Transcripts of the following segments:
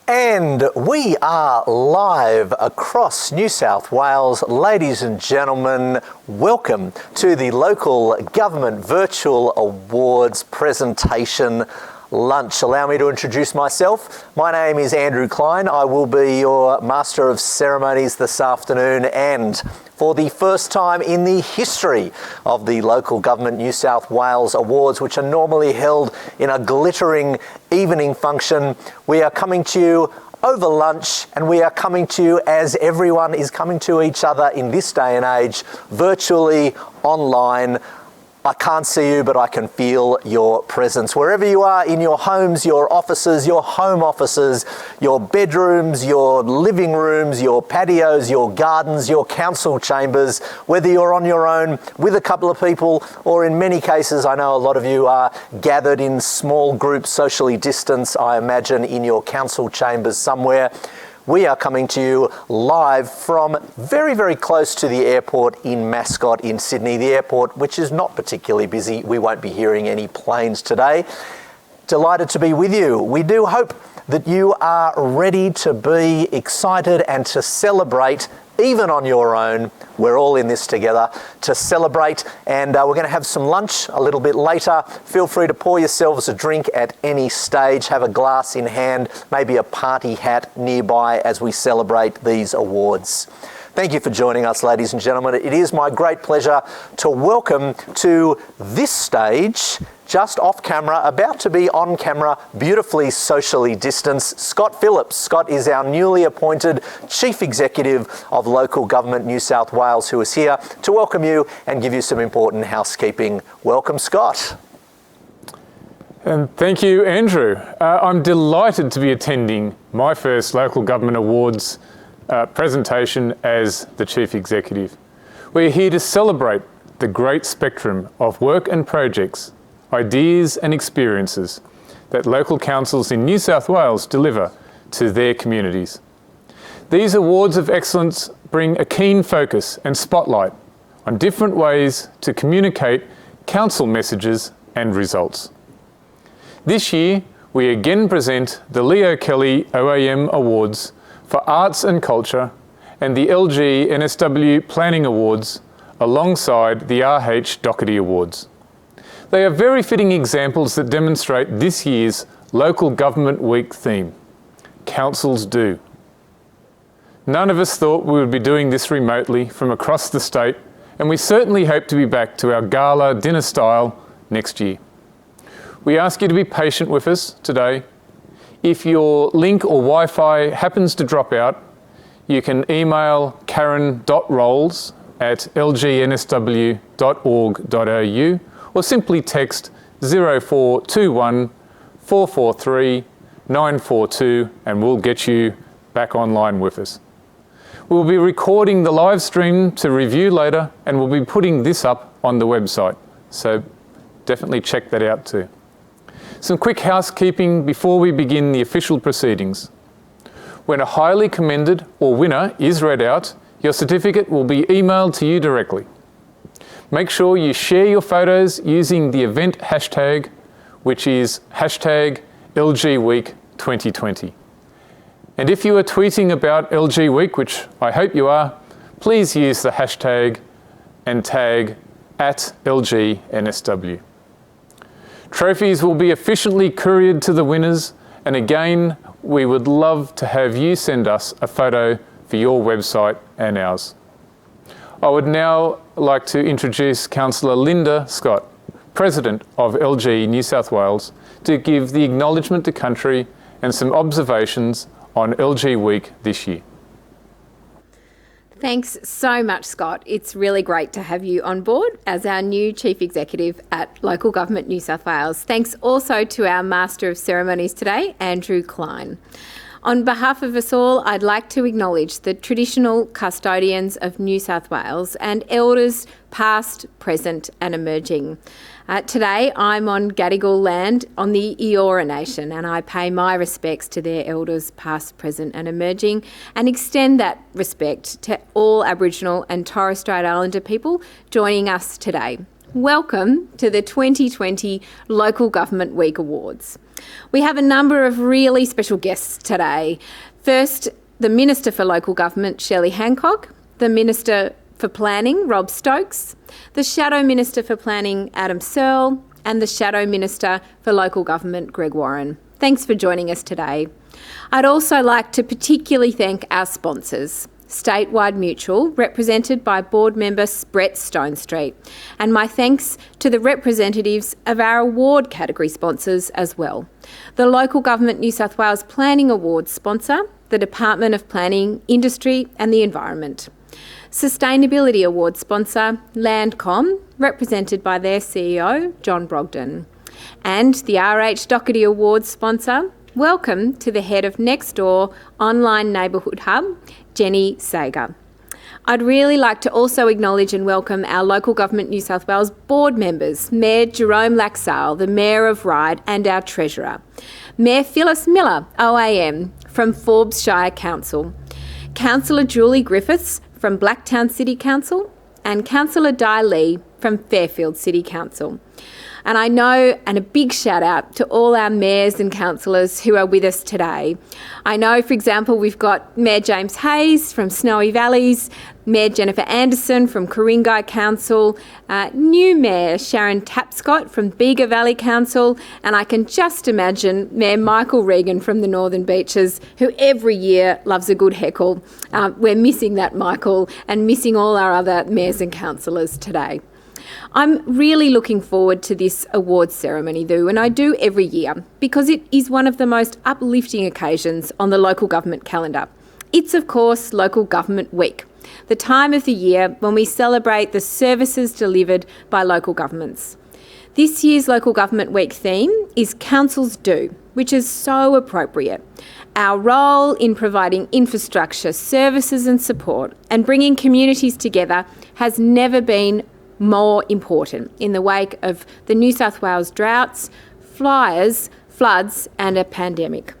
And we are live across New South Wales. Ladies and gentlemen, welcome to the Local Government Virtual Awards presentation lunch. Allow me to introduce myself. My name is Andrew Klein. I will be your Master of Ceremonies this afternoon, and for the first time in the history of the Local Government New South Wales Awards, which are normally held in a glittering evening function, we are coming to you over lunch, and we are coming to you as everyone is coming to each other in this day and age, virtually, online. I can't see you, but I can feel your presence. Wherever you are, in your homes, your offices, your home offices, your bedrooms, your living rooms, your patios, your gardens, your council chambers, whether you're on your own with a couple of people, or in many cases, I know a lot of you are gathered in small groups, socially distanced, I imagine, in your council chambers somewhere. We are coming to you live from very, very close to the airport in Mascot in Sydney, the airport which is not particularly busy. We won't be hearing any planes today. Delighted to be with you. We do hope that you are ready to be excited and to celebrate, even on your own. We're all in this together to celebrate, and we're going to have some lunch a little bit later. Feel free to pour yourselves a drink at any stage, have a glass in hand, maybe a party hat nearby as we celebrate these awards. Thank you for joining us, ladies and gentlemen. It is my great pleasure to welcome to this stage, just off camera, about to be on camera, beautifully socially distanced, Scott Phillips. Scott is our newly appointed Chief Executive of Local Government New South Wales, who is here to welcome you and give you some important housekeeping. Welcome, Scott. And thank you, Andrew. I'm delighted to be attending my first Local Government Awards presentation as the Chief Executive. We're here to celebrate the great spectrum of work and projects, ideas and experiences that local councils in New South Wales deliver to their communities. These awards of excellence bring a keen focus and spotlight on different ways to communicate council messages and results. This year, we again present the Leo Kelly OAM Awards for Arts and Culture and the LGNSW Planning Awards alongside the RH Doherty Awards. They are very fitting examples that demonstrate this year's Local Government Week theme, Councils Do. None of us thought we would be doing this remotely from across the state, and we certainly hope to be back to our gala dinner style next year. We ask you to be patient with us today. If your link or Wi-Fi happens to drop out, you can email karen.rolls@lgnsw.org.au or simply text 0421 443 942 and we'll get you back online with us. We'll be recording the live stream to review later, and we'll be putting this up on the website, so definitely check that out too. Some quick housekeeping before we begin the official proceedings. When a highly commended or winner is read out, your certificate will be emailed to you directly. Make sure you share your photos using the event hashtag, which is hashtag LGWeek2020. And if you are tweeting about LG Week, which I hope you are, please use the hashtag and tag @LGNSW. Trophies will be efficiently couriered to the winners, and again, we would love to have you send us a photo for your website and ours. I would now like to introduce Councillor Linda Scott, President of LG New South Wales, to give the acknowledgement to country and some observations on LG Week this year. Thanks so much, Scott. It's really great to have you on board as our new Chief Executive at Local Government New South Wales. Thanks also to our Master of Ceremonies today, Andrew Klein. On behalf of us all, I'd like to acknowledge the traditional custodians of New South Wales and elders past, present and emerging. Today, I'm on Gadigal land on the Eora Nation, and I pay my respects to their elders past, present and emerging, and extend that respect to all Aboriginal and Torres Strait Islander people joining us today. Welcome to the 2020 Local Government Week Awards. We have a number of really special guests today. First, the Minister for Local Government, Shelley Hancock, the Minister for Planning, Rob Stokes, the Shadow Minister for Planning, Adam Searle, and the Shadow Minister for Local Government, Greg Warren. Thanks for joining us today. I'd also like to particularly thank our sponsors, Statewide Mutual, represented by board member Brett Stonestreet, and my thanks to the representatives of our award category sponsors as well. The Local Government New South Wales Planning Awards sponsor, the Department of Planning, Industry and the Environment. Sustainability Award sponsor, Landcom, represented by their CEO, John Brogden. And the RH Doherty Awards sponsor, welcome to the head of Nextdoor Online Neighbourhood Hub, Jenny Sager. I'd really like to also acknowledge and welcome our Local Government New South Wales board members, Mayor Jerome Laxale, the Mayor of Ryde, and our Treasurer. Mayor Phyllis Miller, OAM, from Forbes Shire Council. Councillor Julie Griffiths from Blacktown City Council, and Councillor Di Lee from Fairfield City Council. And I know, and a big shout out to all our mayors and councillors who are with us today. I know, for example, we've got Mayor James Hayes from Snowy Valleys, Mayor Jennifer Anderson from Ku-ring-gai Council, new Mayor Sharon Tapscott from Bega Valley Council, and I can just imagine Mayor Michael Regan from the Northern Beaches, who every year loves a good heckle. We're missing that, Michael, and missing all our other mayors and councillors today. I'm really looking forward to this awards ceremony though, and I do every year, because it is one of the most uplifting occasions on the local government calendar. It's of course Local Government Week, the time of the year when we celebrate the services delivered by local governments. This year's Local Government Week theme is Councils Do, which is so appropriate. Our role in providing infrastructure, services and support and bringing communities together has never been more important in the wake of the New South Wales droughts, fires, floods and a pandemic.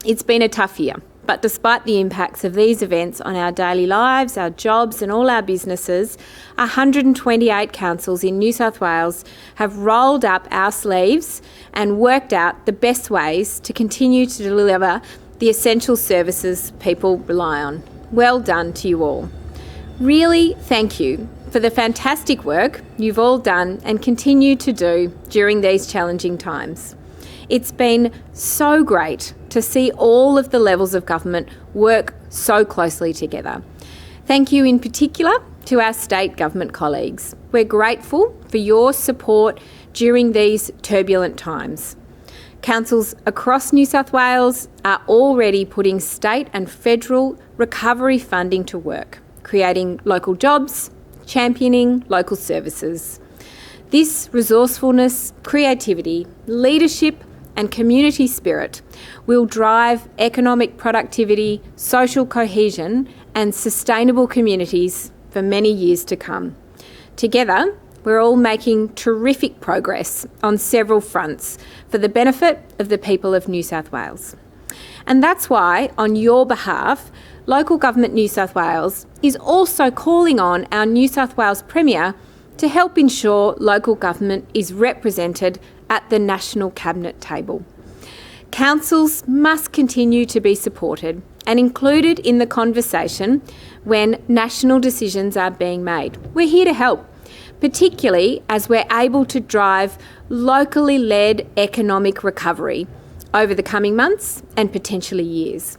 It's been a tough year, but despite the impacts of these events on our daily lives, our jobs and all our businesses, 128 councils in New South Wales have rolled up our sleeves and worked out the best ways to continue to deliver the essential services people rely on. Well done to you all. Really, thank you for the fantastic work you've all done and continue to do during these challenging times. It's been so great to see all of the levels of government work so closely together. Thank you in particular to our state government colleagues. We're grateful for your support during these turbulent times. Councils across New South Wales are already putting state and federal recovery funding to work, creating local jobs, championing local services. This resourcefulness, creativity, leadership and community spirit will drive economic productivity, social cohesion and sustainable communities for many years to come. Together, we're all making terrific progress on several fronts for the benefit of the people of New South Wales. And that's why, on your behalf, Local Government New South Wales is also calling on our New South Wales Premier to help ensure local government is represented at the National Cabinet table. Councils must continue to be supported and included in the conversation when national decisions are being made. We're here to help, particularly as we're able to drive locally led economic recovery over the coming months and potentially years.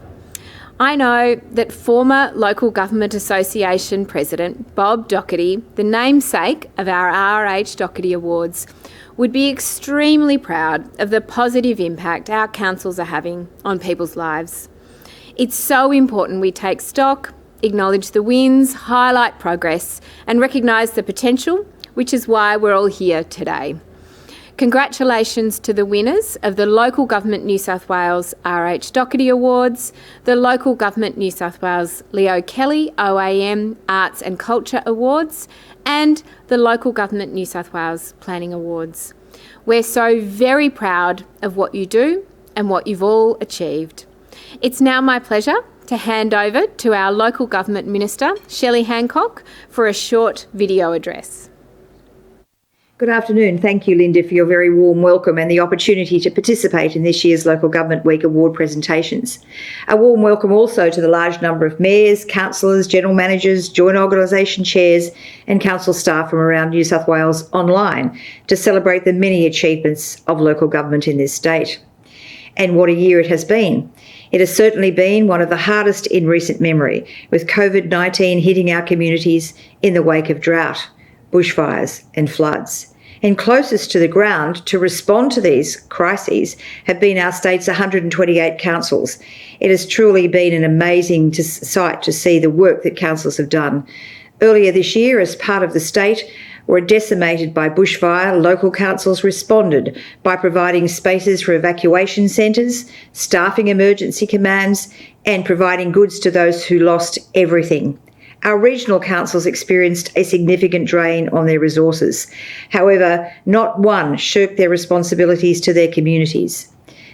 I know that former Local Government Association President Bob Doherty, the namesake of our RH Doherty Awards, would be extremely proud of the positive impact our councils are having on people's lives. It's so important we take stock, acknowledge the wins, highlight progress and recognise the potential, which is why we're all here today. Congratulations to the winners of the Local Government New South Wales RH Doherty Awards, the Local Government New South Wales Leo Kelly OAM Arts and Culture Awards, and the Local Government New South Wales Planning Awards. We're so very proud of what you do and what you've all achieved. It's now my pleasure to hand over to our Local Government Minister, Shelley Hancock, for a short video address. Good afternoon. Thank you, Linda, for your very warm welcome and the opportunity to participate in this year's Local Government Week award presentations. A warm welcome also to the large number of mayors, councillors, general managers, joint organisation chairs and council staff from around New South Wales online to celebrate the many achievements of local government in this state. And what a year it has been. It has certainly been one of the hardest in recent memory, with COVID-19 hitting our communities in the wake of drought, bushfires and floods. And closest to the ground to respond to these crises have been our state's 128 councils. It has truly been an amazing sight to see the work that councils have done. Earlier this year, as part of the state were decimated by bushfire, local councils responded by providing spaces for evacuation centres, staffing emergency commands and providing goods to those who lost everything. Our regional councils experienced a significant drain on their resources. However, not one shirked their responsibilities to their communities.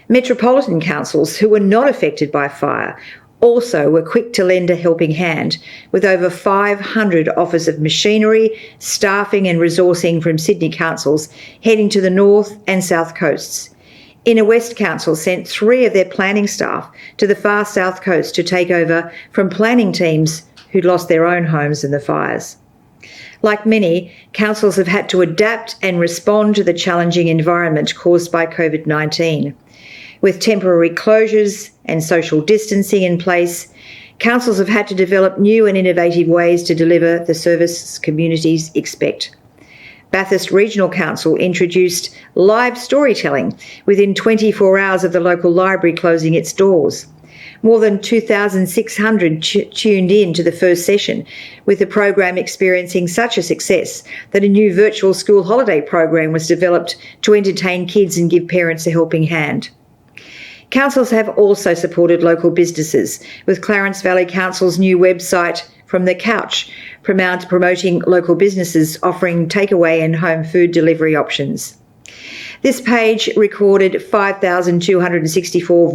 Metropolitan councils, who were not affected by fire, also were quick to lend a helping hand, with over 500 offers of machinery, staffing and resourcing from Sydney councils heading to the north and south coasts. Inner West Council sent 3 of their planning staff to the far south coast to take over from planning teams who'd lost their own homes in the fires. Like many, councils have had to adapt and respond to the challenging environment caused by COVID-19. With temporary closures and social distancing in place, councils have had to develop new and innovative ways to deliver the service communities expect. Bathurst Regional Council introduced live storytelling within 24 hours of the local library closing its doors. More than 2,600 tuned in to the first session, with the program experiencing such a success that a new virtual school holiday program was developed to entertain kids and give parents a helping hand. Councils have also supported local businesses, with Clarence Valley Council's new website, From the Couch, promoting local businesses offering takeaway and home food delivery options. This page recorded 5,264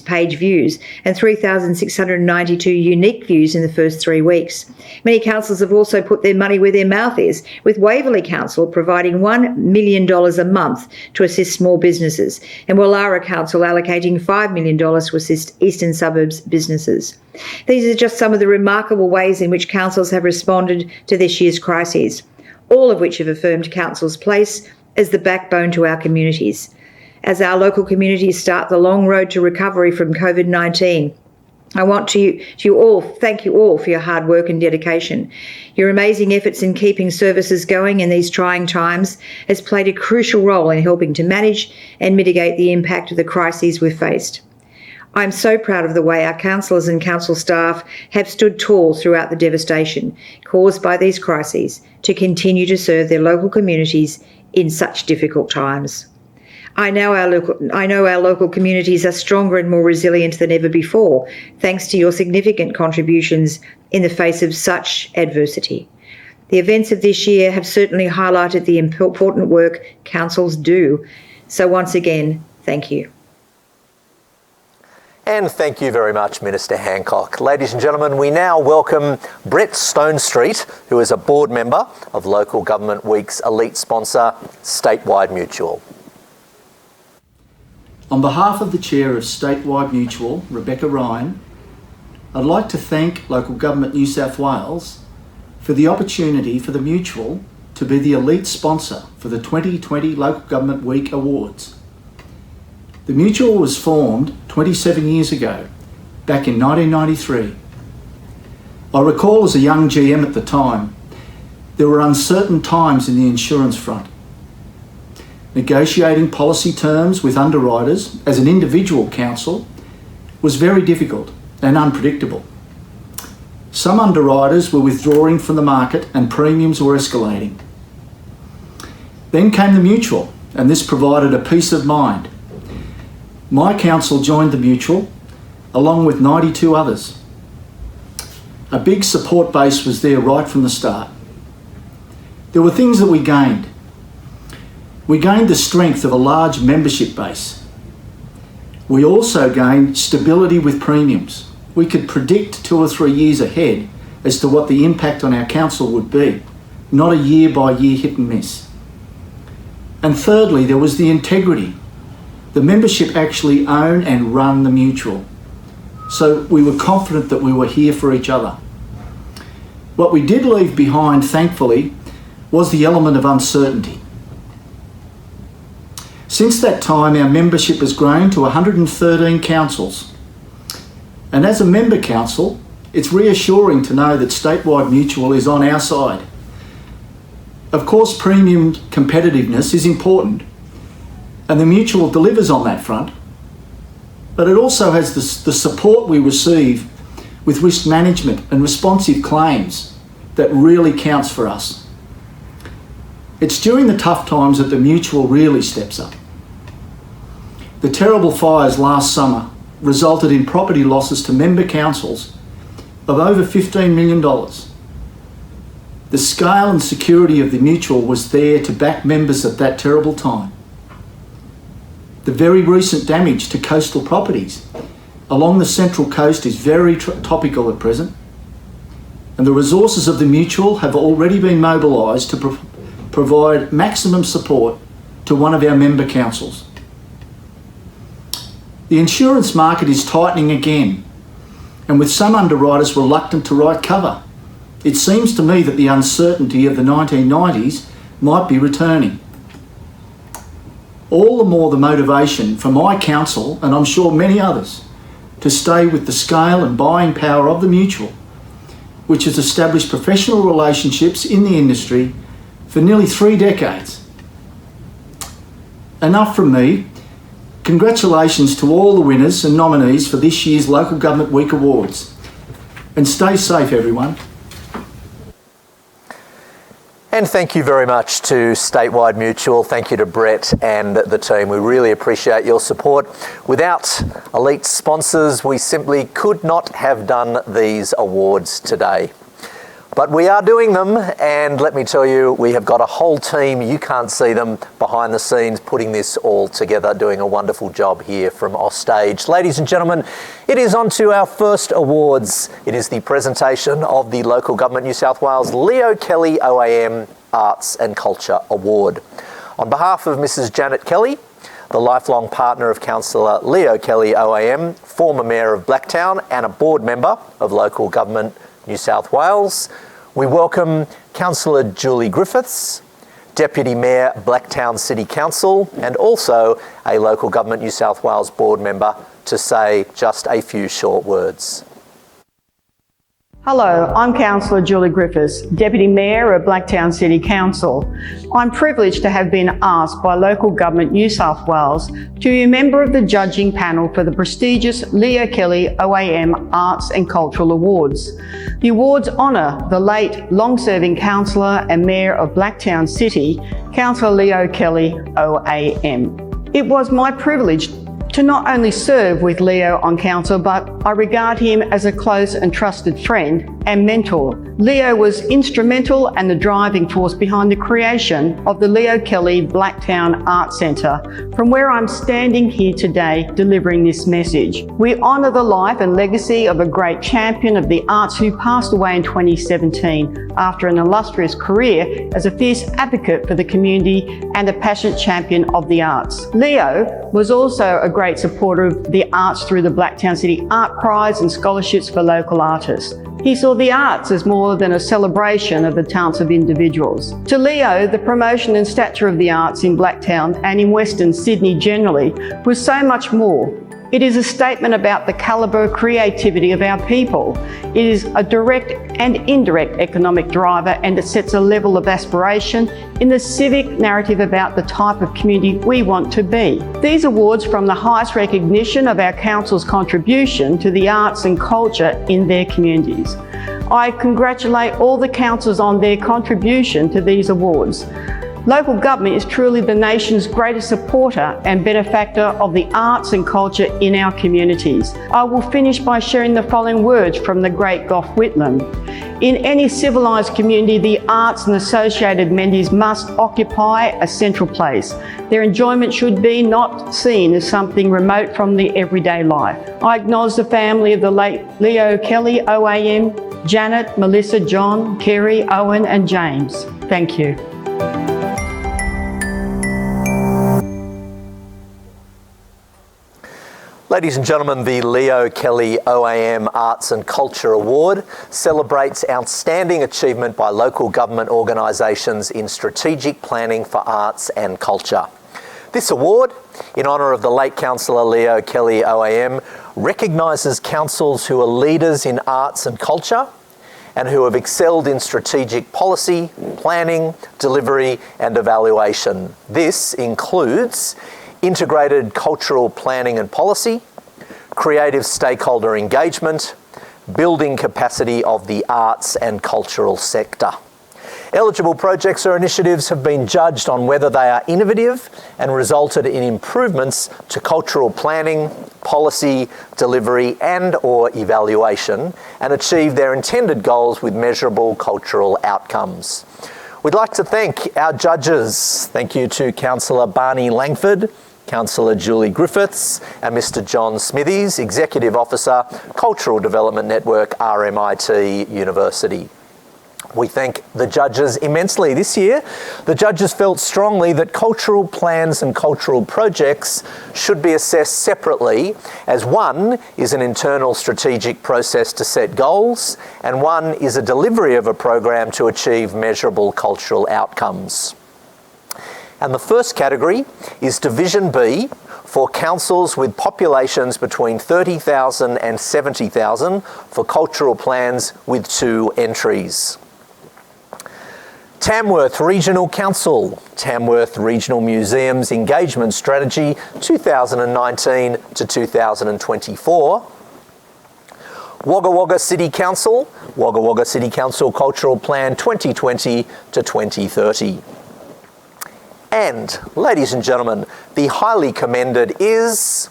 page views, and 3,692 unique views in the first 3 weeks. Many councils have also put their money where their mouth is, with Waverley Council providing $1 million a month to assist small businesses, and Wallara Council allocating $5 million to assist eastern suburbs businesses. These are just some of the remarkable ways in which councils have responded to this year's crises, all of which have affirmed council's place as the backbone to our communities. As our local communities start the long road to recovery from COVID-19, I want to thank you all for your hard work and dedication. Your amazing efforts in keeping services going in these trying times has played a crucial role in helping to manage and mitigate the impact of the crises we've faced. I'm so proud of the way our councillors and council staff have stood tall throughout the devastation caused by these crises to continue to serve their local communities in such difficult times. I know our local communities are stronger and more resilient than ever before, thanks to your significant contributions in the face of such adversity. The events of this year have certainly highlighted the important work councils do. So once again, thank you. And thank you very much, Minister Hancock. Ladies and gentlemen, we now welcome Brett Stonestreet, who is a board member of Local Government Week's elite sponsor, Statewide Mutual. On behalf of the Chair of Statewide Mutual, Rebecca Ryan, I'd like to thank Local Government New South Wales for the opportunity for the Mutual to be the elite sponsor for the 2020 Local Government Week Awards. The Mutual was formed 27 years ago, back in 1993. I recall as a young GM at the time, there were uncertain times in the insurance front. Negotiating policy terms with underwriters as an individual counsel was very difficult and unpredictable. Some underwriters were withdrawing from the market and premiums were escalating. Then came the Mutual, and this provided a peace of mind. My council joined the Mutual, along with 92 others. A big support base was there right from the start. There were things that we gained. We gained the strength of a large membership base. We also gained stability with premiums. We could predict 2 or 3 years ahead as to what the impact on our council would be, not a year-by-year hit and miss. And thirdly, there was the integrity. The membership actually own and run the mutual. So we were confident that we were here for each other. What we did leave behind, thankfully, was the element of uncertainty. Since that time, our membership has grown to 113 councils. And as a member council, it's reassuring to know that Statewide Mutual is on our side. Of course, premium competitiveness is important, and the Mutual delivers on that front, but it also has the support we receive with risk management and responsive claims that really counts for us. It's during the tough times that the Mutual really steps up. The terrible fires last summer resulted in property losses to member councils of over $15 million. The scale and security of the Mutual was there to back members at that terrible time. The very recent damage to coastal properties along the Central Coast is very topical at present, and the resources of the Mutual have already been mobilised to provide maximum support to one of our member councils. The insurance market is tightening again, and with some underwriters reluctant to write cover, it seems to me that the uncertainty of the 1990s might be returning. All the more the motivation for my council, and I'm sure many others, to stay with the scale and buying power of the Mutual, which has established professional relationships in the industry for nearly 3 decades. Enough from me. Congratulations to all the winners and nominees for this year's Local Government Week Awards. And stay safe, everyone. And thank you very much to Statewide Mutual. Thank you to Brett and the team. We really appreciate your support. Without elite sponsors, we simply could not have done these awards today. But we are doing them, and let me tell you, we have got a whole team, you can't see them, behind the scenes putting this all together, doing a wonderful job here from offstage. Ladies and gentlemen, it is on to our first awards. It is the presentation of the Local Government New South Wales Leo Kelly OAM Arts and Culture Award. On behalf of Mrs. Janet Kelly, the lifelong partner of Councillor Leo Kelly OAM, former Mayor of Blacktown and a board member of Local Government New South Wales, we welcome Councillor Julie Griffiths, Deputy Mayor, Blacktown City Council, and also a Local Government New South Wales board member, to say just a few short words. Hello, I'm Councillor Julie Griffiths, Deputy Mayor of Blacktown City Council. I'm privileged to have been asked by Local Government New South Wales to be a member of the judging panel for the prestigious Leo Kelly OAM Arts and Cultural Awards. The awards honour the late long-serving councillor and Mayor of Blacktown City, Councillor Leo Kelly OAM. It was my privilege to not only serve with Leo on council, but I regard him as a close and trusted friend and mentor. Leo was instrumental and the driving force behind the creation of the Leo Kelly Blacktown Arts Centre, from where I'm standing here today delivering this message. We honour the life and legacy of a great champion of the arts who passed away in 2017 after an illustrious career as a fierce advocate for the community and a passionate champion of the arts. Leo was also a great supporter of the arts through the Blacktown City Art Prize and scholarships for local artists. He saw the arts as more than a celebration of the talents of individuals. To Leo, the promotion and stature of the arts in Blacktown and in Western Sydney generally was so much more. It is a statement about the calibre of creativity of our people. It is a direct and indirect economic driver, and it sets a level of aspiration in the civic narrative about the type of community we want to be. These awards from the highest recognition of our council's contribution to the arts and culture in their communities. I congratulate all the councils on their contribution to these awards. Local government is truly the nation's greatest supporter and benefactor of the arts and culture in our communities. I will finish by sharing the following words from the great Gough Whitlam. In any civilised community, the arts and associated amenities must occupy a central place. Their enjoyment should be not seen as something remote from the everyday life. I acknowledge the family of the late Leo Kelly OAM, Janet, Melissa, John, Kerry, Owen and James. Thank you. Ladies and gentlemen, the Leo Kelly OAM Arts and Culture Award celebrates outstanding achievement by local government organisations in strategic planning for arts and culture. This award, in honour of the late Councillor Leo Kelly OAM, recognises councils who are leaders in arts and culture and who have excelled in strategic policy, planning, delivery and evaluation. This includes integrated cultural planning and policy, creative stakeholder engagement, building capacity of the arts and cultural sector. Eligible projects or initiatives have been judged on whether they are innovative and resulted in improvements to cultural planning, policy, delivery and/or evaluation and achieve their intended goals with measurable cultural outcomes. We'd like to thank our judges. Thank you to Councillor Barney Langford, Councillor Julie Griffiths and Mr John Smithies, Executive Officer, Cultural Development Network, RMIT University. We thank the judges immensely. This year, the judges felt strongly that cultural plans and cultural projects should be assessed separately, as one is an internal strategic process to set goals, and one is a delivery of a program to achieve measurable cultural outcomes. And the first category is Division B for councils with populations between 30,000 and 70,000 for cultural plans with 2 entries. Tamworth Regional Council, Tamworth Regional Museums Engagement Strategy 2019 to 2024. Wagga Wagga City Council, Wagga Wagga City Council Cultural Plan 2020 to 2030. And, ladies and gentlemen, the highly commended is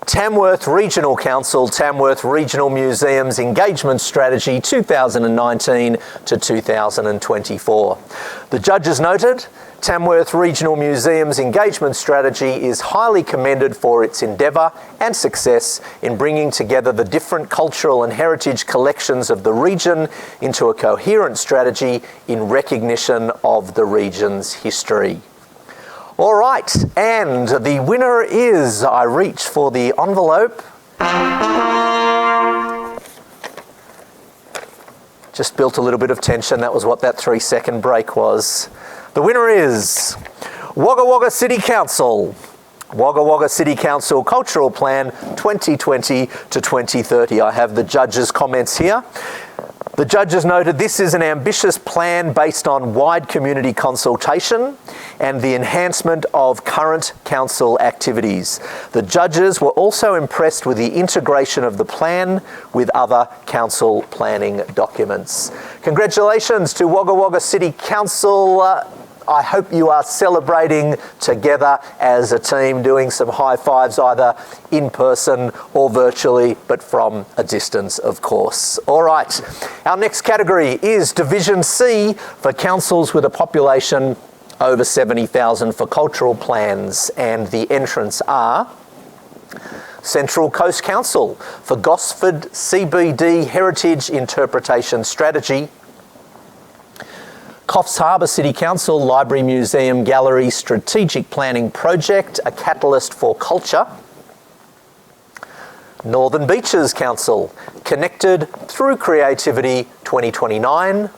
Tamworth Regional Council, Tamworth Regional Museums Engagement Strategy 2019 to 2024. The judges noted Tamworth Regional Museums Engagement Strategy is highly commended for its endeavour and success in bringing together the different cultural and heritage collections of the region into a coherent strategy in recognition of the region's history. All right, and the winner is, I reach for the envelope. Just built a little bit of tension, that was what that 3-second break was. The winner is Wagga Wagga City Council. Wagga Wagga City Council Cultural Plan 2020 to 2030. I have the judges' comments here. The judges noted this is an ambitious plan based on wide community consultation and the enhancement of current council activities. The judges were also impressed with the integration of the plan with other council planning documents. Congratulations to Wagga Wagga City Council. I hope you are celebrating together as a team, doing some high fives either in person or virtually, but from a distance, of course. All right, our next category is Division C for councils with a population over 70,000 for cultural plans, and the entrants are Central Coast Council for Gosford CBD Heritage Interpretation Strategy, Coffs Harbour City Council Library Museum Gallery Strategic Planning Project, a catalyst for culture. Northern Beaches Council, Connected Through Creativity 2029.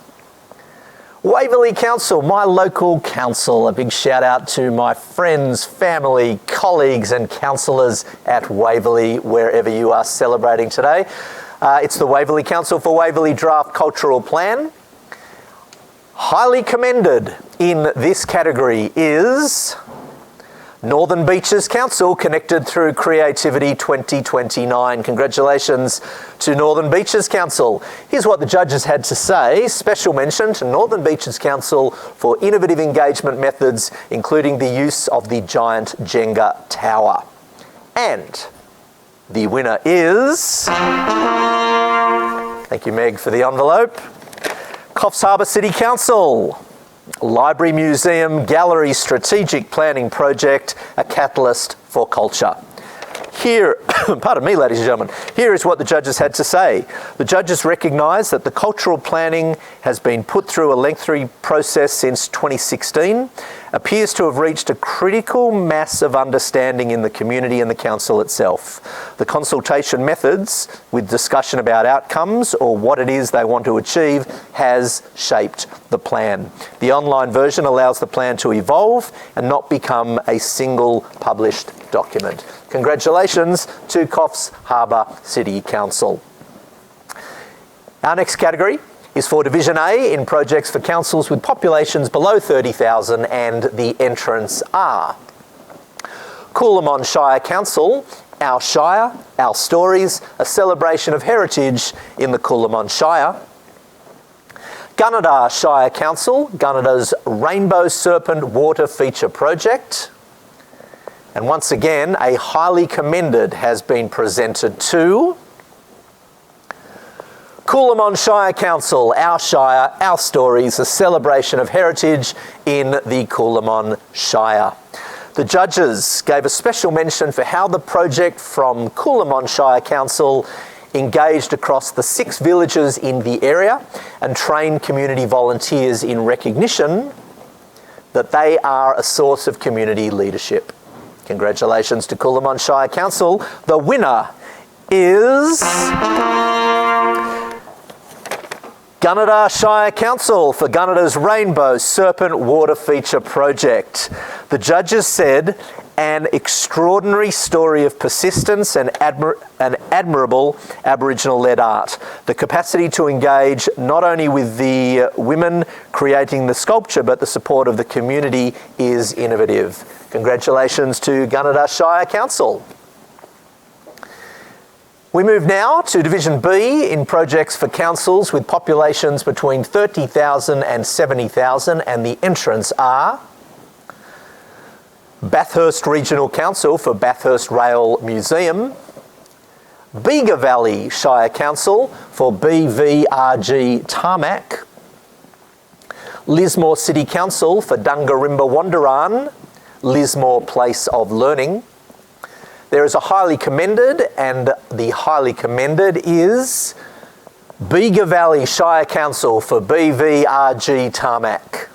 Waverley Council, my local council. A big shout out to my friends, family, colleagues and councillors at Waverley, wherever you are celebrating today. It's the Waverley Council for Waverley Draft Cultural Plan. Highly commended in this category is Northern Beaches Council, Connected Through Creativity 2029. Congratulations to Northern Beaches Council. Here's what the judges had to say. Special mention to Northern Beaches Council for innovative engagement methods, including the use of the giant Jenga tower. And the winner is... Thank you, Meg, for the envelope. Coffs Harbour City Council, Library Museum Gallery Strategic Planning Project, a catalyst for culture. Here, pardon me, ladies and gentlemen, here is what the judges had to say. The judges recognise that the cultural planning has been put through a lengthy process since 2016, appears to have reached a critical mass of understanding in the community and the council itself. The consultation methods, with discussion about outcomes or what it is they want to achieve, has shaped the plan. The online version allows the plan to evolve and not become a single published document. Congratulations to Coffs Harbour City Council. Our next category is for Division A in projects for councils with populations below 30,000, and the entrants are Coolamon Shire Council, Our Shire, Our Stories, a celebration of heritage in the Coolamon Shire. Gunnedah Shire Council, Gunnedah's Rainbow Serpent Water Feature Project. And once again, a highly commended has been presented to Coolamon Shire Council, Our Shire, Our Stories, a celebration of heritage in the Coolamon Shire. The judges gave a special mention for how the project from Coolamon Shire Council engaged across the 6 villages in the area and trained community volunteers in recognition that they are a source of community leadership. Congratulations to Coolamon Shire Council. The winner is Gunnedah Shire Council for Gunnedah's Rainbow Serpent Water Feature Project. The judges said, an extraordinary story of persistence and admirable Aboriginal-led art. The capacity to engage not only with the women creating the sculpture, but the support of the community is innovative. Congratulations to Gunnedah Shire Council. We move now to Division B in projects for councils with populations between 30,000 and 70,000, and the entrants are Bathurst Regional Council for Bathurst Rail Museum, Bega Valley Shire Council for BVRG Tarmac, Lismore City Council for Dungarimba Wandaran, Lismore Place of Learning. There is a highly commended, and the highly commended is Bega Valley Shire Council for BVRG Tarmac.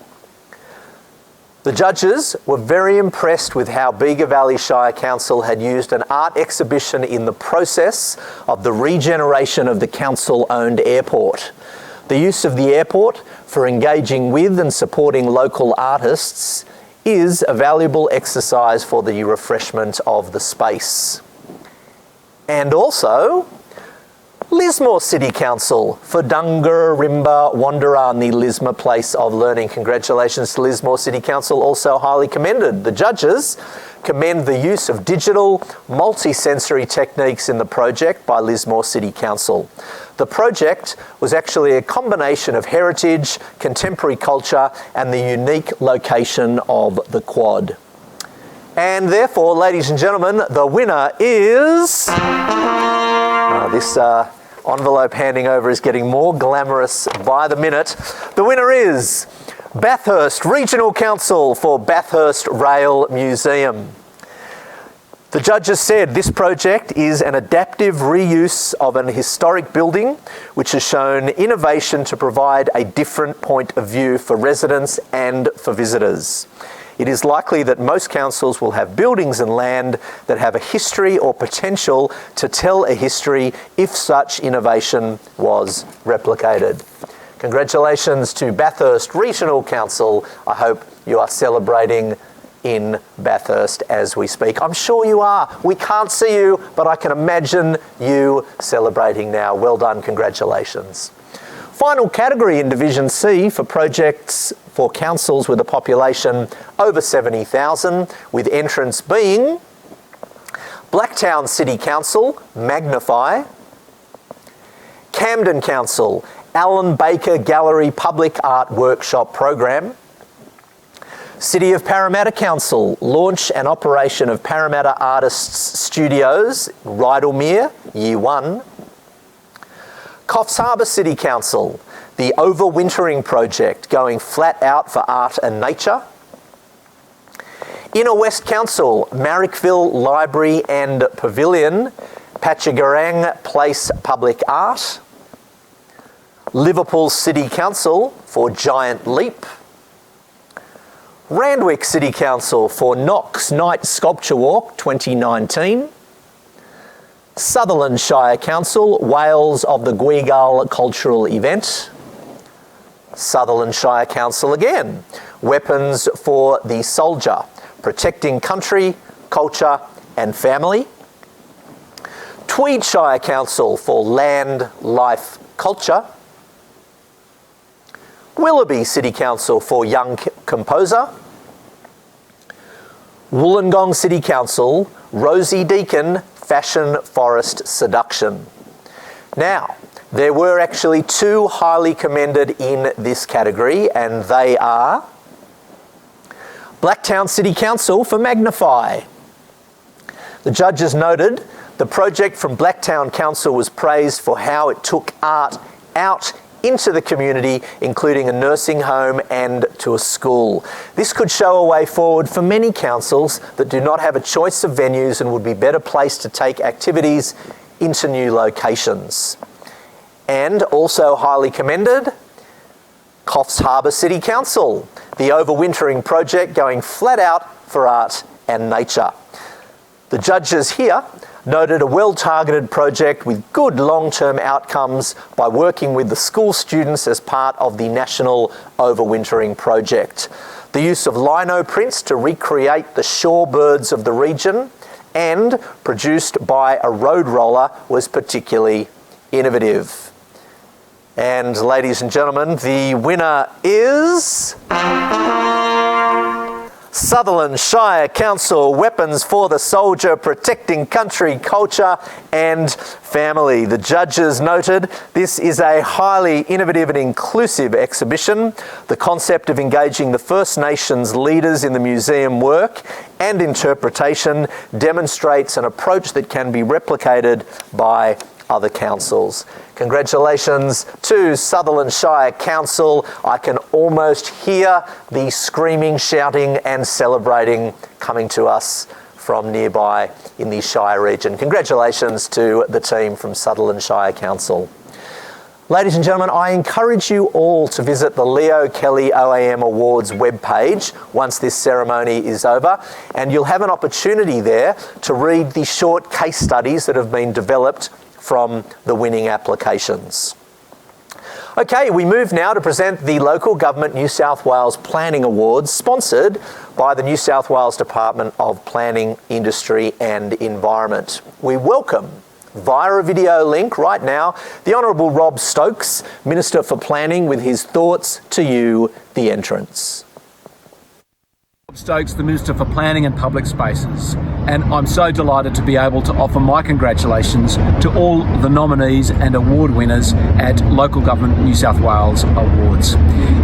The judges were very impressed with how Bega Valley Shire Council had used an art exhibition in the process of the regeneration of the council-owned airport. The use of the airport for engaging with and supporting local artists is a valuable exercise for the refreshment of the space. And also, Lismore City Council for Dungarimba Wandaran, the Lismore Place of Learning. Congratulations to Lismore City Council, also highly commended. The judges commend the use of digital multi-sensory techniques in the project by Lismore City Council. The project was actually a combination of heritage, contemporary culture, and the unique location of the quad. And therefore, ladies and gentlemen, the winner is... this envelope handing over is getting more glamorous by the minute. The winner is Bathurst Regional Council for Bathurst Rail Museum. The judges said this project is an adaptive reuse of an historic building which has shown innovation to provide a different point of view for residents and for visitors. It is likely that most councils will have buildings and land that have a history or potential to tell a history if such innovation was replicated. Congratulations to Bathurst Regional Council. I hope you are celebrating in Bathurst as we speak. I'm sure you are. We can't see you, but I can imagine you celebrating now. Well done, congratulations. Final category in Division C for projects for councils with a population over 70,000, with entrants being Blacktown City Council, Magnify, Camden Council, Alan Baker Gallery Public Art Workshop Program, City of Parramatta Council, launch and operation of Parramatta Artists Studios, Rydalmere, Year 1. Coffs Harbour City Council, the Overwintering Project, going flat out for art and nature. Inner West Council, Marrickville Library and Pavilion, Patchagarang Place Public Art, Liverpool City Council for Giant Leap, Randwick City Council for Knox Night Sculpture Walk 2019, Sutherland Shire Council, Wales of the Gweagal Cultural Event, Sutherland Shire Council again, Weapons for the Soldier, Protecting Country, Culture and Family, Tweed Shire Council for Land, Life, Culture, Willoughby City Council for Young Composer, Wollongong City Council, Rosie Deakin, Fashion Forest Seduction. Now, there were actually two highly commended in this category, and they are Blacktown City Council for Magnify. The judges noted the project from Blacktown Council was praised for how it took art out into the community, including a nursing home and to a school. This could show a way forward for many councils that do not have a choice of venues and would be better placed to take activities into new locations. And also highly commended, Coffs Harbour City Council, the overwintering project going flat out for art and nature. The judges here noted a well-targeted project with good long-term outcomes by working with the school students as part of the National Overwintering Project. The use of lino prints to recreate the shorebirds of the region and produced by a road roller was particularly innovative. And ladies and gentlemen, the winner is Sutherland Shire Council, Weapons for the Soldier, Protecting Country, Culture and Family. The judges noted this is a highly innovative and inclusive exhibition. The concept of engaging the First Nations leaders in the museum work and interpretation demonstrates an approach that can be replicated by other councils. Congratulations to Sutherland Shire Council. I can almost hear the screaming, shouting and celebrating coming to us from nearby in the Shire region. Congratulations to the team from Sutherland Shire Council. Ladies and gentlemen, I encourage you all to visit the Leo Kelly OAM Awards webpage once this ceremony is over, and you'll have an opportunity there to read the short case studies that have been developed from the winning applications. Okay, we move now to present the Local Government New South Wales Planning Awards, sponsored by the New South Wales Department of Planning, Industry and Environment. We welcome, via a video link right now, the Honourable Rob Stokes, Minister for Planning, with his thoughts to you, the entrance. Rob Stokes, the Minister for Planning and Public Spaces, and I'm so delighted to be able to offer my congratulations to all the nominees and award winners at Local Government New South Wales Awards.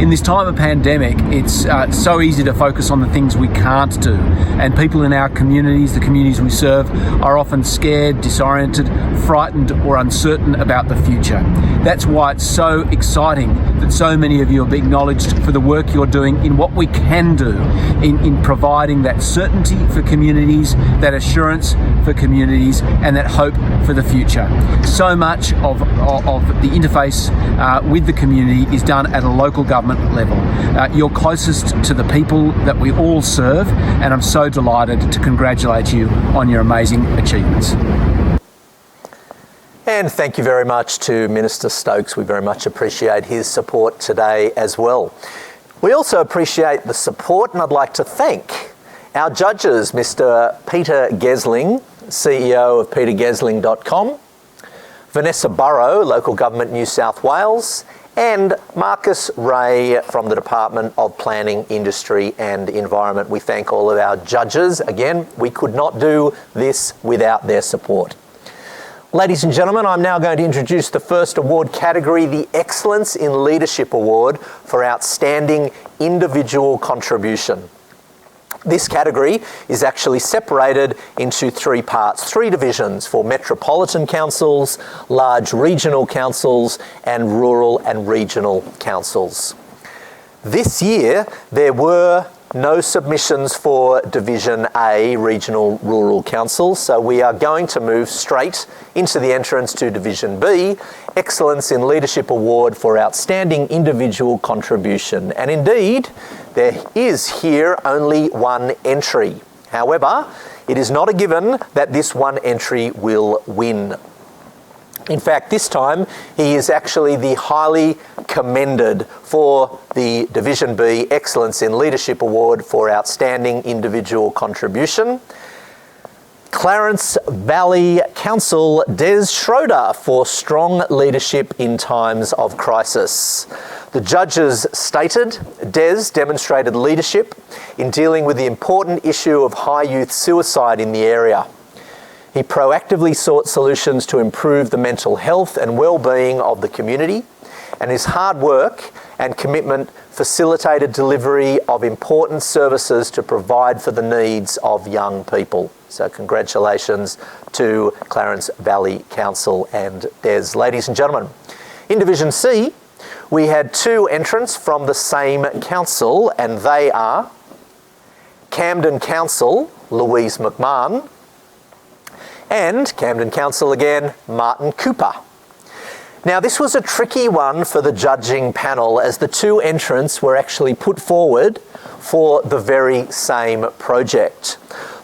In this time of pandemic, it's so easy to focus on the things we can't do, and people in our communities, the communities we serve, are often scared, disoriented, frightened or uncertain about the future. That's why it's so exciting that so many of you have been acknowledged for the work you're doing in what we can do in providing that certainty for communities, that assurance for communities and that hope for the future. So much of the interface with the community is done at a local government level. You're closest to the people that we all serve, and I'm so delighted to congratulate you on your amazing achievements. And thank you very much to Minister Stokes. We very much appreciate his support today as well. We also appreciate the support, and I'd like to thank our judges, Mr. Peter Gesling, CEO of petergesling.com, Vanessa Burrow, Local Government New South Wales, and Marcus Ray from the Department of Planning, Industry and Environment. We thank all of our judges. Again, we could not do this without their support. Ladies and gentlemen, I'm now going to introduce the first award category, the Excellence in Leadership Award for Outstanding Individual Contribution. This category is actually separated into three parts, three divisions for metropolitan councils, large regional councils, and rural and regional councils. This year, there were No submissions for Division A, Regional Rural Council, so we are going to move straight into the entrance to Division B, Excellence in Leadership Award for Outstanding Individual Contribution. And indeed, there is here only one entry. However, it is not a given that this one entry will win. In fact, this time he is actually the highly commended for the Division B Excellence in Leadership Award for Outstanding Individual Contribution. Clarence Valley Council Des Schroeder for strong leadership in times of crisis. The judges stated Des demonstrated leadership in dealing with the important issue of high youth suicide in the area. He proactively sought solutions to improve the mental health and well-being of the community, and his hard work and commitment facilitated delivery of important services to provide for the needs of young people. So congratulations to Clarence Valley Council and Des. Ladies and gentlemen, in Division C, we had two entrants from the same council, and they are Camden Council, Louise McMahon, and Camden Council again, Martin Cooper. Now, this was a tricky one for the judging panel as the two entrants were actually put forward for the very same project.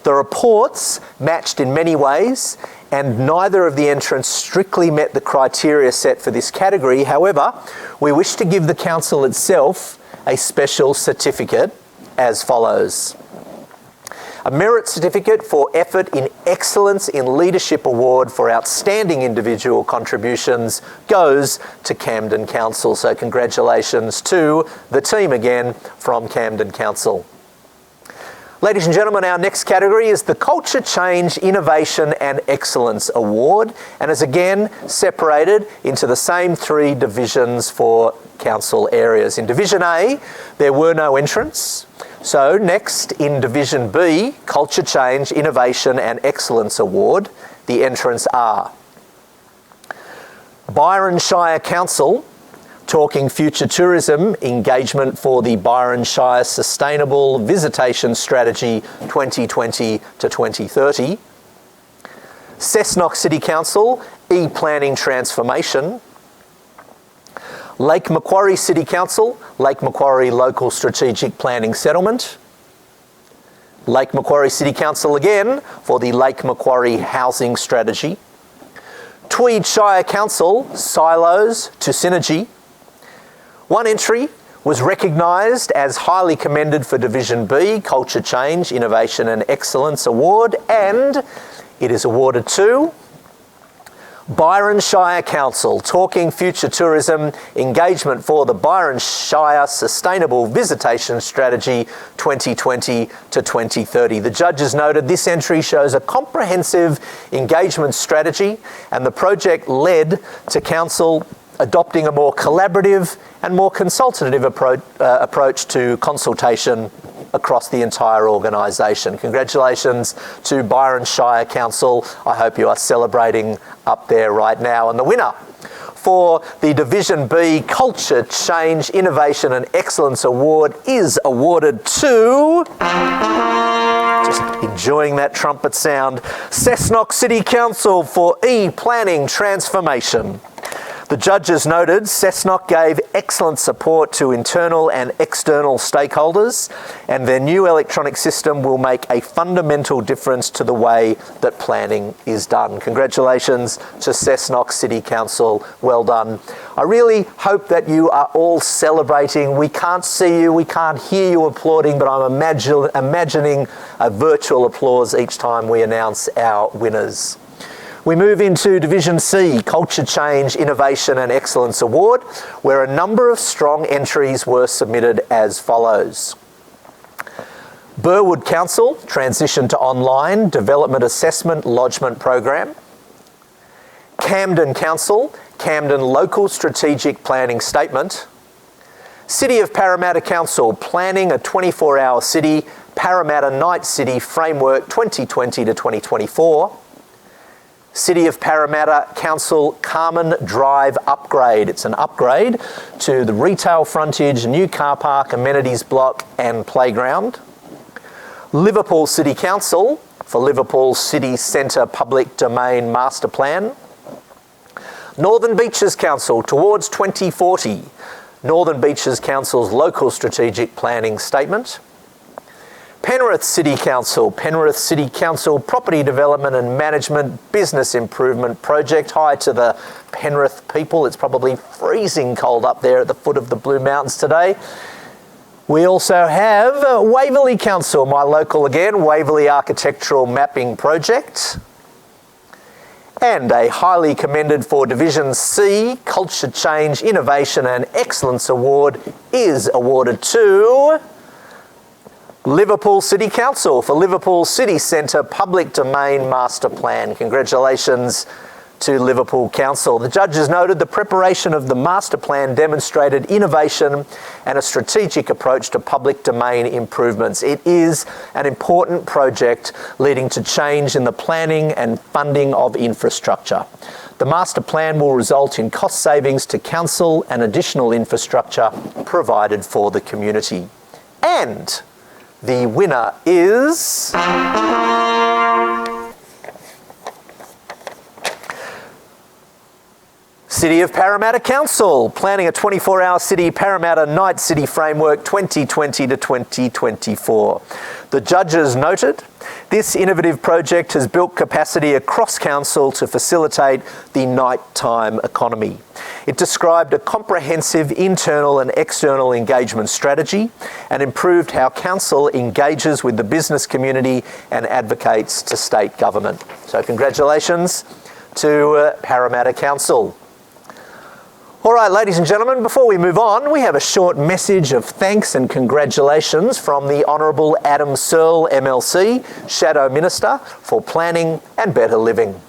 The reports matched in many ways, and neither of the entrants strictly met the criteria set for this category. However, we wish to give the council itself a special certificate as follows. A Merit Certificate for Effort in Excellence in Leadership Award for Outstanding Individual Contributions goes to Camden Council. So congratulations to the team again from Camden Council. Ladies and gentlemen, our next category is the Culture Change, Innovation and Excellence Award, and is again separated into the same three divisions for council areas. In Division A, there were no entrants. So next, in Division B, Culture Change, Innovation and Excellence Award, the entrants are BYRON Shire Council, Talking Future Tourism, Engagement for the BYRON Shire Sustainable Visitation Strategy 2020 to 2030. SESSNOCK City Council, E-Planning Transformation. Lake Macquarie City Council, Lake Macquarie Local Strategic Planning Settlement. Lake Macquarie City Council again for the Lake Macquarie Housing Strategy. Tweed Shire Council, Silos to Synergy. One entry was recognised as highly commended for Division B, Culture Change, Innovation and Excellence Award, and it is awarded to BYRON Shire Council, Talking Future Tourism, Engagement for the BYRON Shire Sustainable Visitation Strategy 2020 to 2030. The judges noted this entry shows a comprehensive engagement strategy, and the project led to council adopting a more collaborative and more consultative approach to consultation across the entire organisation. Congratulations to BYRON Shire Council. I hope you are celebrating up there right now. And the winner for the Division B Culture Change, Innovation and Excellence Award is awarded to, just enjoying that trumpet sound, SESSNOCK City Council for E-Planning Transformation. The judges noted CESSNOCK gave excellent support to internal and external stakeholders, and their new electronic system will make a fundamental difference to the way that planning is done. Congratulations to CESSNOCK City Council. Well done. I really hope that you are all celebrating. We can't see you, we can't hear you applauding, but I'm imagining a virtual applause each time we announce our winners. We move into Division C, Culture Change, Innovation and Excellence Award, where a number of strong entries were submitted as follows. Burwood Council, Transition to Online Development Assessment Lodgement Program. Camden Council, Camden Local Strategic Planning Statement. City of Parramatta Council, Planning a 24-Hour City, Parramatta Night City Framework 2020 to 2024. City of Parramatta Council Carmen Drive upgrade. It's an upgrade to the retail frontage, new car park, amenities block and playground. Liverpool City Council for Liverpool City Centre Public Domain Master Plan. Northern Beaches Council towards 2040. Northern Beaches Council's local strategic planning statement. Penrith City Council Property Development and Management Business Improvement Project. Hi to the Penrith people. It's probably freezing cold up there at the foot of the Blue Mountains today. We also have Waverley Council, my local again, Waverley Architectural Mapping Project. And a highly commended for Division C Culture Change, Innovation and Excellence Award is awarded to Liverpool City Council for Liverpool City Centre Public Domain Master Plan. Congratulations to Liverpool Council. The judges noted the preparation of the master plan demonstrated innovation and a strategic approach to public domain improvements. It is an important project leading to change in the planning and funding of infrastructure. The master plan will result in cost savings to council and additional infrastructure provided for the community. And the winner is City of Parramatta Council, planning a 24-hour city Parramatta Night City Framework 2020 to 2024. The judges noted this innovative project has built capacity across council to facilitate the nighttime economy. It described a comprehensive internal and external engagement strategy and improved how council engages with the business community and advocates to state government. So congratulations to Parramatta Council. All right, ladies and gentlemen, before we move on, we have a short message of thanks and congratulations from the Honourable Adam Searle MLC, Shadow Minister for Planning and Better Living.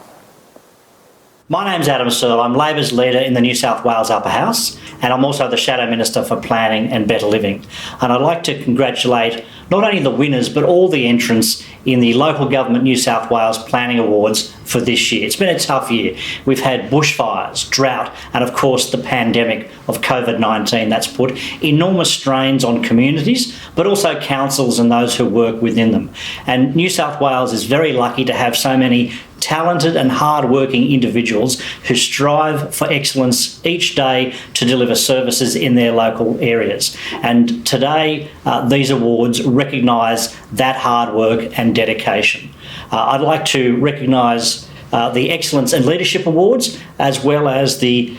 My name's Adam Searle. I'm Labor's leader in the New South Wales Upper House, and I'm also the Shadow Minister for Planning and Better Living. And I'd like to congratulate not only the winners, but all the entrants in the Local Government New South Wales Planning Awards for this year. It's been a tough year. We've had bushfires, drought, and of course the pandemic of COVID-19 that's put enormous strains on communities, but also councils and those who work within them. And New South Wales is very lucky to have so many talented and hard-working individuals who strive for excellence each day to deliver services in their local areas. And today, these awards recognise that hard work and dedication. I'd like to recognise the Excellence and Leadership Awards, as well as the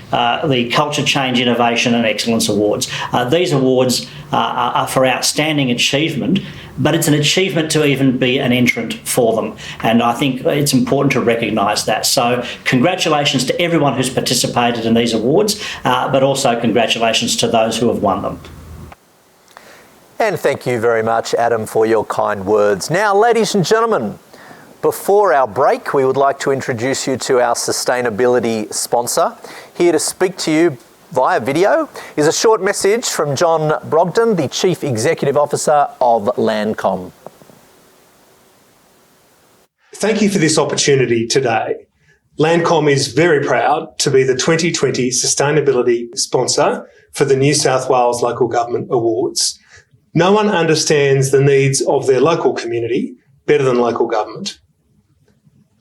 Culture Change, Innovation and Excellence Awards. These awards are for outstanding achievement, but it's an achievement to even be an entrant for them. And I think it's important to recognise that. So congratulations to everyone who's participated in these awards, but also congratulations to those who have won them. And thank you very much, Adam, for your kind words. Now, ladies and gentlemen, before our break, we would like to introduce you to our sustainability sponsor. Here to speak to you via video is a short message from John Brogden, the Chief Executive Officer of Landcom. Thank you for this opportunity today. Landcom is very proud to be the 2020 Sustainability Sponsor for the New South Wales Local Government Awards. No one understands the needs of their local community better than local government.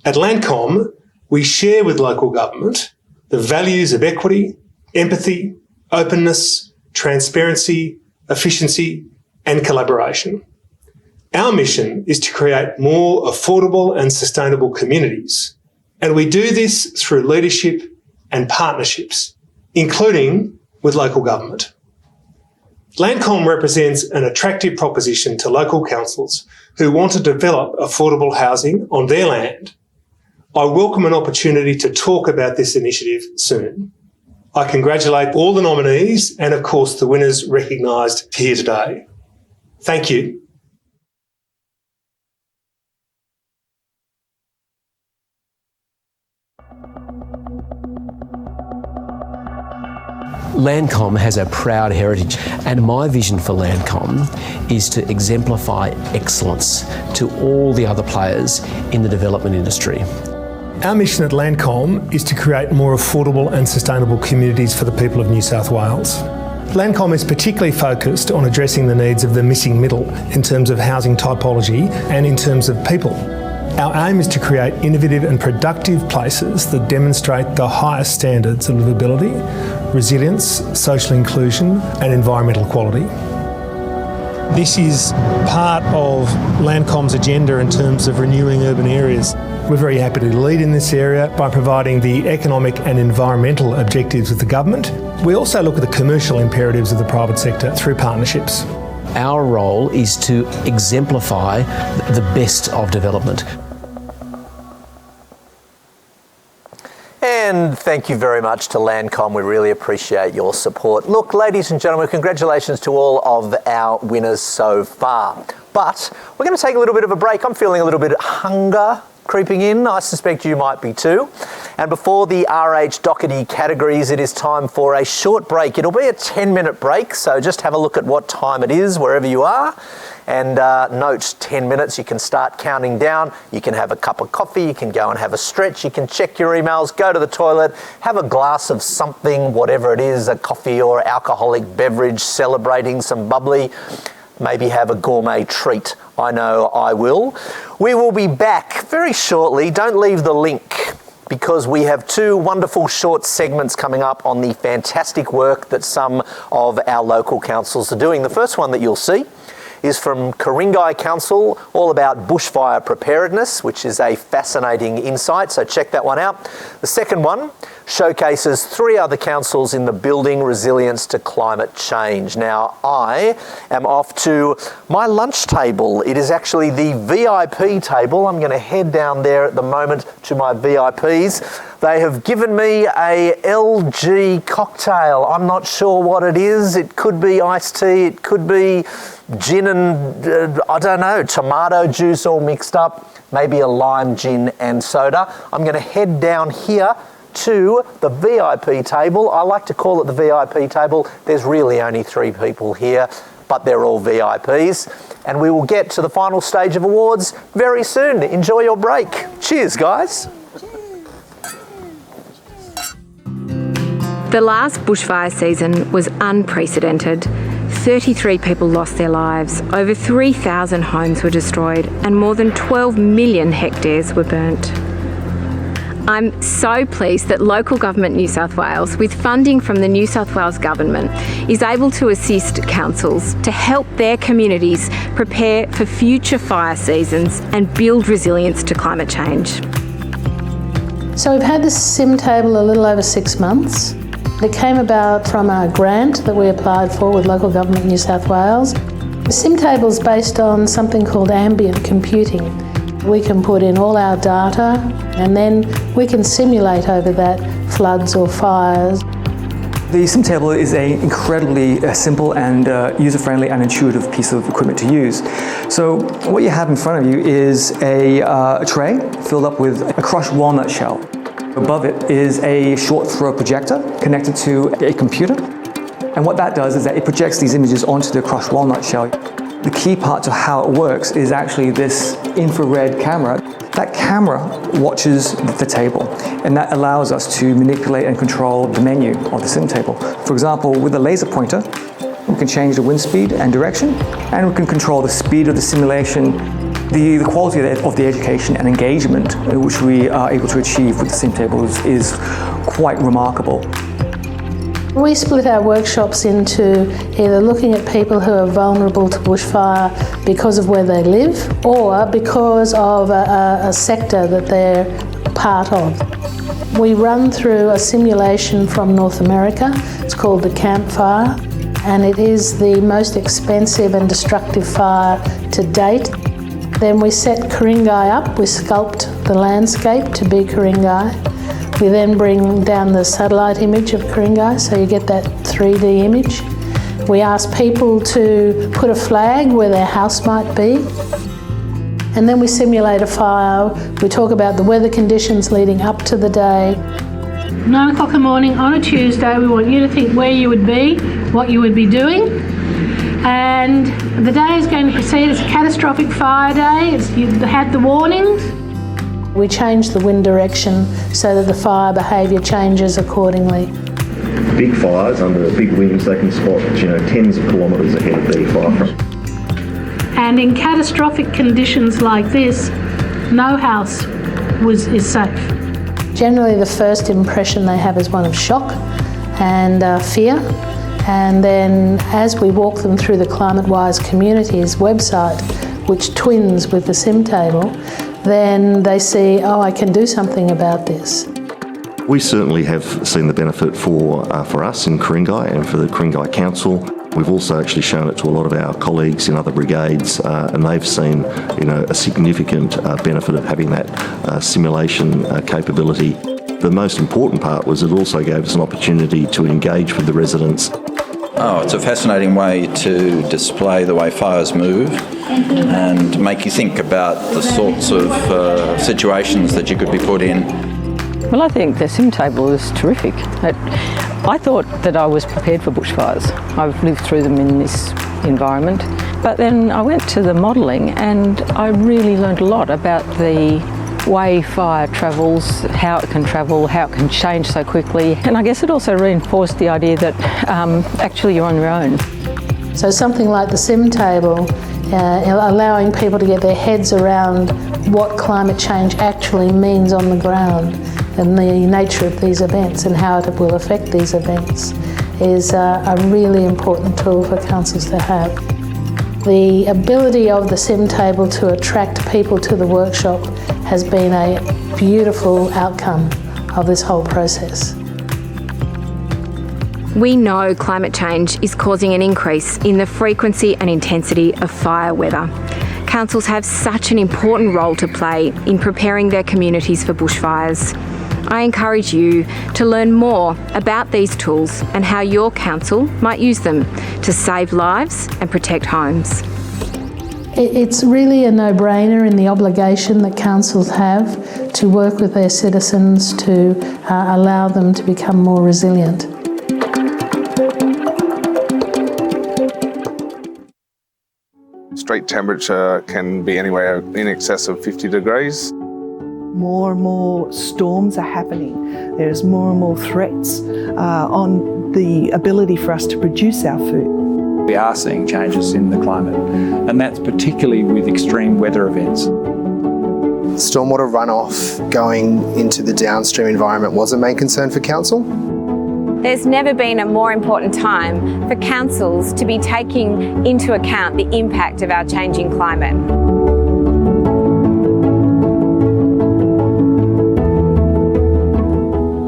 At Landcom, we share with local government the values of equity, empathy, openness, transparency, efficiency, and collaboration. Our mission is to create more affordable and sustainable communities, and we do this through leadership and partnerships, including with local government. Landcom represents an attractive proposition to local councils who want to develop affordable housing on their land. I welcome an opportunity to talk about this initiative soon. I congratulate all the nominees and, of course, the winners recognised here today. Thank you. Landcom has a proud heritage, and my vision for Landcom is to exemplify excellence to all the other players in the development industry. Our mission at Landcom is to create more affordable and sustainable communities for the people of New South Wales. Landcom is particularly focused on addressing the needs of the missing middle in terms of housing typology and in terms of people. Our aim is to create innovative and productive places that demonstrate the highest standards of livability, resilience, social inclusion and environmental quality. This is part of Landcom's agenda in terms of renewing urban areas. We're very happy to lead in this area by providing the economic and environmental objectives of the government. We also look at the commercial imperatives of the private sector through partnerships. Our role is to exemplify the best of development. And thank you very much to Landcom. We really appreciate your support. Look, ladies and gentlemen, congratulations to all of our winners so far. But we're going to take a little bit of a break. I'm feeling a little bit of hunger creeping in. I suspect you might be too. And before the RH Doherty categories, it is time for a short break. It'll be a 10-minute break, so just have a look at what time it is wherever you are. And note 10 minutes, you can start counting down. You can have a cup of coffee, you can go and have a stretch, you can check your emails, go to the toilet, have a glass of something, whatever it is, a coffee or alcoholic beverage, celebrating some bubbly. Maybe have a gourmet treat. I know I will. We will be back very shortly. Don't leave the link, because we have two wonderful short segments coming up on the fantastic work that some of our local councils are doing. The first one that you'll see is from Ku-ring-gai Council, all about bushfire preparedness, which is a fascinating insight, so check that one out. The second one showcases three other councils in the building resilience to climate change. Now, I am off to my lunch table. It is actually the VIP table. I'm going to head down there at the moment to my VIPs. They have given me a LG cocktail. I'm not sure what it is. It could be iced tea, it could be gin and, I don't know, tomato juice all mixed up, maybe a lime gin and soda. I'm going to head down here to the VIP table. I like to call it the VIP table. There's really only three people here, but they're all VIPs. And we will get to the final stage of awards very soon. Enjoy your break. Cheers, guys. The last bushfire season was unprecedented. 33 people lost their lives, over 3,000 homes were destroyed, and more than 12 million hectares were burnt. I'm so pleased that Local Government New South Wales, with funding from the New South Wales Government, is able to assist councils to help their communities prepare for future fire seasons and build resilience to climate change. So we've had this SIM table a little over 6 months. It came about from a grant that we applied for with Local Government New South Wales. The SIM table is based on something called ambient computing. We can put in all our data and then we can simulate over that floods or fires. The SIM table is an incredibly simple and user-friendly and intuitive piece of equipment to use. So what you have in front of you is a tray filled up with a crushed walnut shell. Above it is a short throw projector connected to a computer. And what that does is that it projects these images onto the crushed walnut shell. The key part to how it works is actually this infrared camera. That camera watches the table, and that allows us to manipulate and control the menu of the SIM table. For example, with a laser pointer, we can change the wind speed and direction, and we can control the speed of the simulation, the quality of the education and engagement which we are able to achieve with the SIM table is quite remarkable. We split our workshops into either looking at people who are vulnerable to bushfire because of where they live or because of a sector that they're part of. We run through a simulation from North America. It's called the Campfire, and it is the most expensive and destructive fire to date. Then we set Ku-ring-gai up, we sculpt the landscape to be Ku-ring-gai. We then bring down the satellite image of Ku-ring-gai, so you get that 3D image. We ask people to put a flag where their house might be. And then we simulate a fire. We talk about the weather conditions leading up to the day. 9 o'clock in the morning on a Tuesday, we want you to think where you would be, what you would be doing. And the day is going to proceed as a catastrophic fire day. You've had the warnings. We change the wind direction so that the fire behaviour changes accordingly. Big fires under big winds, they can spot, tens of kilometres ahead of the fire front. And in catastrophic conditions like this, no house is safe. Generally, the first impression they have is one of shock and fear. And then as we walk them through the Climate Wise Communities website, which twins with the SIM table, then they see, oh, I can do something about this. We certainly have seen the benefit for us in Ku-ring-gai and for the Ku-ring-gai Council. We've also actually shown it to a lot of our colleagues in other brigades, and they've seen, a significant benefit of having that simulation capability. The most important part was it also gave us an opportunity to engage with the residents. Oh, it's a fascinating way to display the way fires move and make you think about the sorts of situations that you could be put in. Well, I think the SIM table is terrific. I thought that I was prepared for bushfires. I've lived through them in this environment. But then I went to the modelling and I really learned a lot about the way fire travels, how it can travel, how it can change so quickly. And I guess it also reinforced the idea that actually you're on your own. So something like the SIM table, allowing people to get their heads around what climate change actually means on the ground and the nature of these events and how it will affect these events is a really important tool for councils to have. The ability of the SIM table to attract people to the workshop has been a beautiful outcome of this whole process. We know climate change is causing an increase in the frequency and intensity of fire weather. Councils have such an important role to play in preparing their communities for bushfires. I encourage you to learn more about these tools and how your council might use them to save lives and protect homes. It's really a no-brainer in the obligation that councils have to work with their citizens to allow them to become more resilient. Street temperature can be anywhere in excess of 50 degrees. More and more storms are happening. There's more and more threats on the ability for us to produce our food. We are seeing changes in the climate, and that's particularly with extreme weather events. Stormwater runoff going into the downstream environment was a main concern for council. There's never been a more important time for councils to be taking into account the impact of our changing climate.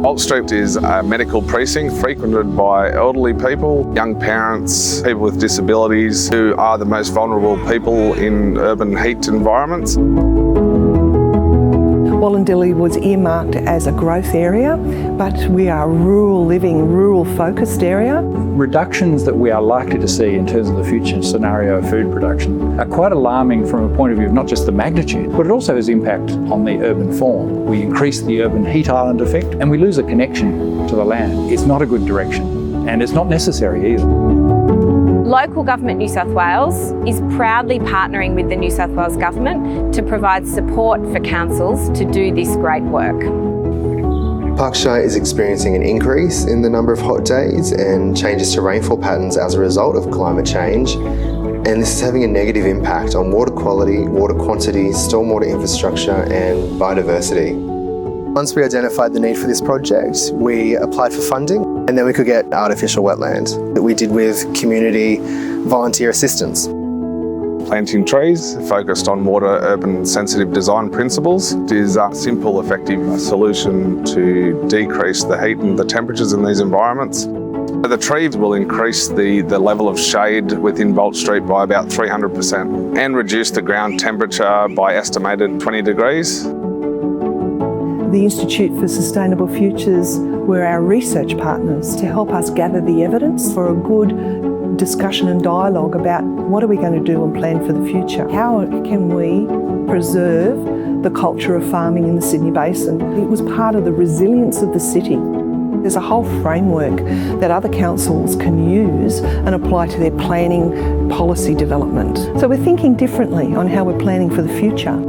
Bolt Street is a medical precinct frequented by elderly people, young parents, people with disabilities who are the most vulnerable people in urban heat environments. Wallandilly was earmarked as a growth area, but we are a rural living, rural focused area. Reductions that we are likely to see in terms of the future scenario of food production are quite alarming from a point of view of not just the magnitude, but it also has impact on the urban form. We increase the urban heat island effect and we lose a connection to the land. It's not a good direction and it's not necessary either. Local Government New South Wales is proudly partnering with the New South Wales Government to provide support for councils to do this great work. Park Shire is experiencing an increase in the number of hot days and changes to rainfall patterns as a result of climate change, and this is having a negative impact on water quality, water quantity, stormwater infrastructure and biodiversity. Once we identified the need for this project, we applied for funding and then we could get artificial wetland that we did with community volunteer assistance. Planting trees focused on water urban sensitive design principles is a simple, effective solution to decrease the heat and the temperatures in these environments. The trees will increase the level of shade within Bolt Street by about 300% and reduce the ground temperature by estimated 20 degrees. The Institute for Sustainable Futures were our research partners to help us gather the evidence for a good discussion and dialogue about what are we going to do and plan for the future. How can we preserve the culture of farming in the Sydney Basin? It was part of the resilience of the city. There's a whole framework that other councils can use and apply to their planning policy development. So we're thinking differently on how we're planning for the future.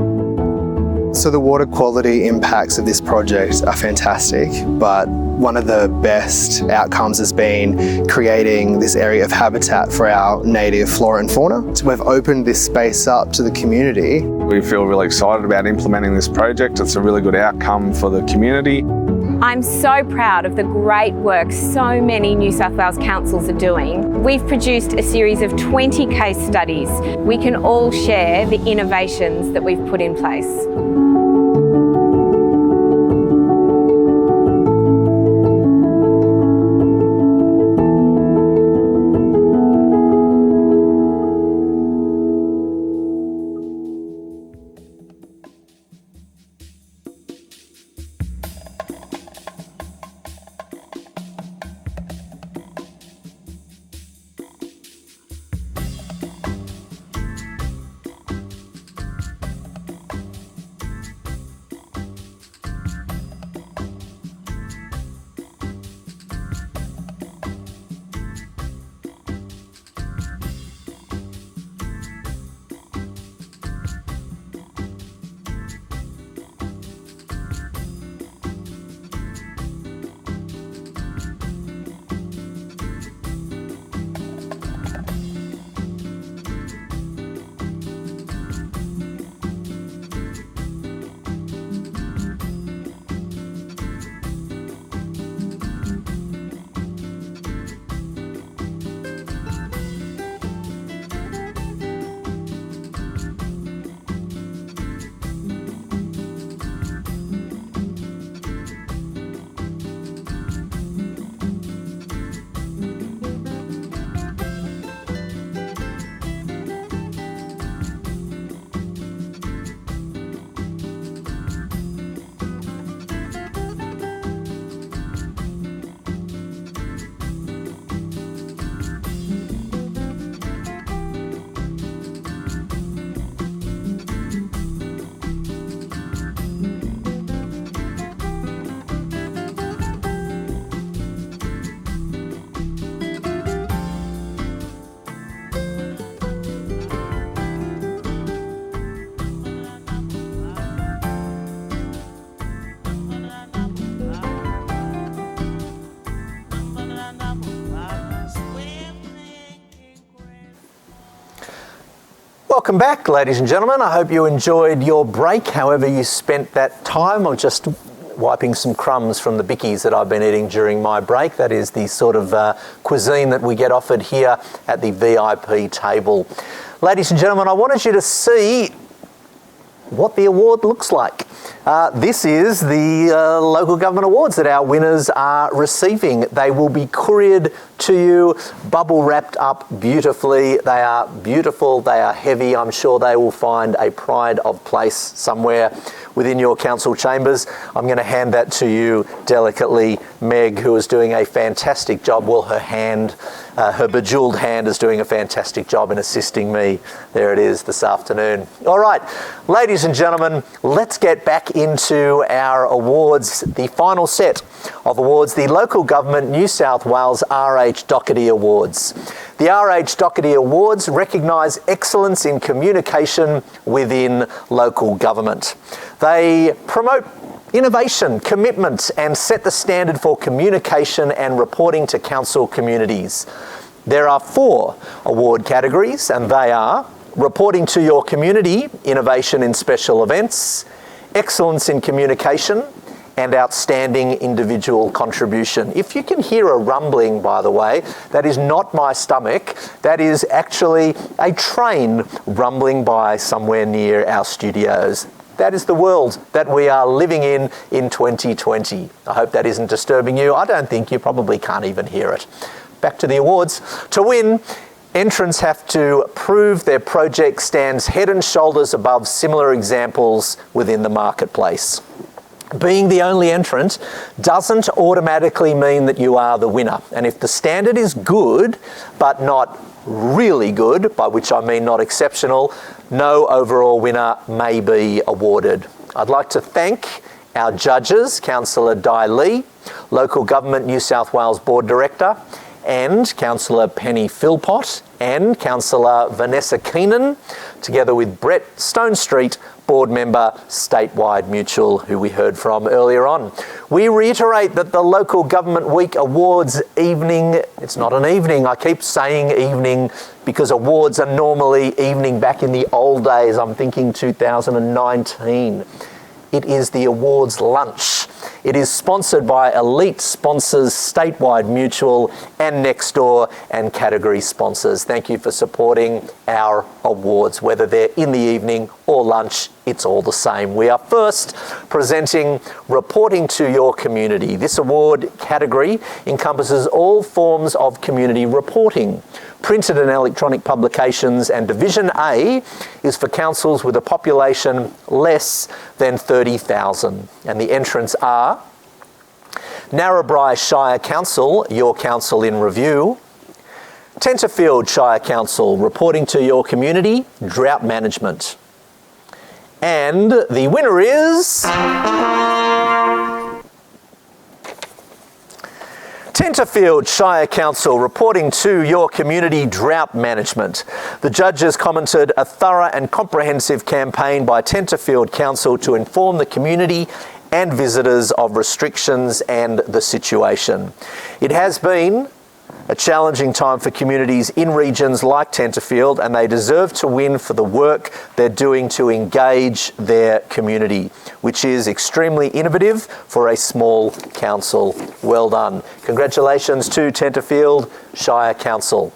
So the water quality impacts of this project are fantastic, but one of the best outcomes has been creating this area of habitat for our native flora and fauna. So we've opened this space up to the community. We feel really excited about implementing this project. It's a really good outcome for the community. I'm so proud of the great work so many New South Wales councils are doing. We've produced a series of 20 case studies. We can all share the innovations that we've put in place. Welcome back, ladies and gentlemen. I hope you enjoyed your break, however you spent that time. I'm just wiping some crumbs from the bickies that I've been eating during my break. That is the sort of cuisine that we get offered here at the VIP table. Ladies and gentlemen, I wanted you to see what the award looks like. This is the local government awards that our winners are receiving. They will be couriered to you, bubble wrapped up beautifully. They are beautiful, they are heavy. I'm sure they will find a pride of place somewhere within your council chambers. I'm going to hand that to you delicately, Meg, who is doing a fantastic job. Well, her bejeweled hand is doing a fantastic job in assisting me. There it is this afternoon. All right, ladies and gentlemen, let's get back into our awards. The final set of awards, the Local Government New South Wales R.H. Doherty Awards. The R.H. Doherty Awards recognise excellence in communication within local government. They promote innovation, commitment, and set the standard for communication and reporting to council communities. There are 4 award categories, and they are reporting to your community, innovation in special events, excellence in communication, and outstanding individual contribution. If you can hear a rumbling, by the way, that is not my stomach. That is actually a train rumbling by somewhere near our studios. That is the world that we are living in 2020. I hope that isn't disturbing you. I don't think you probably can't even hear it. Back to the awards. To win, entrants have to prove their project stands head and shoulders above similar examples within the marketplace. Being the only entrant doesn't automatically mean that you are the winner. And if the standard is good, but not really good, by which I mean not exceptional, no overall winner may be awarded. I'd like to thank our judges, Councillor Di Lee, Local Government New South Wales Board Director, and Councillor Penny Philpott, and Councillor Vanessa Keenan, together with Brett Stonestreet, board member, Statewide Mutual, who we heard from earlier on. We reiterate that the Local Government Week Awards evening, it's not an evening, I keep saying evening because awards are normally evening back in the old days. I'm thinking 2019. It is the awards lunch. It is sponsored by elite sponsors, Statewide Mutual and Nextdoor, and category sponsors. Thank you for supporting our awards, whether they're in the evening or lunch, it's all the same. We are first presenting Reporting to Your Community. This award category encompasses all forms of community reporting. Printed and electronic publications, and Division A is for councils with a population less than 30,000. And the entrants are Narrabri Shire Council, Your Council in Review; Tenterfield Shire Council, Reporting to Your Community, Drought Management. And the winner is Tenterfield Shire Council, Reporting to Your Community, Drought Management. The judges commented a thorough and comprehensive campaign by Tenterfield Council to inform the community and visitors of restrictions and the situation. It has been a challenging time for communities in regions like Tenterfield, and they deserve to win for the work they're doing to engage their community, which is extremely innovative for a small council. Well done. Congratulations to Tenterfield Shire Council.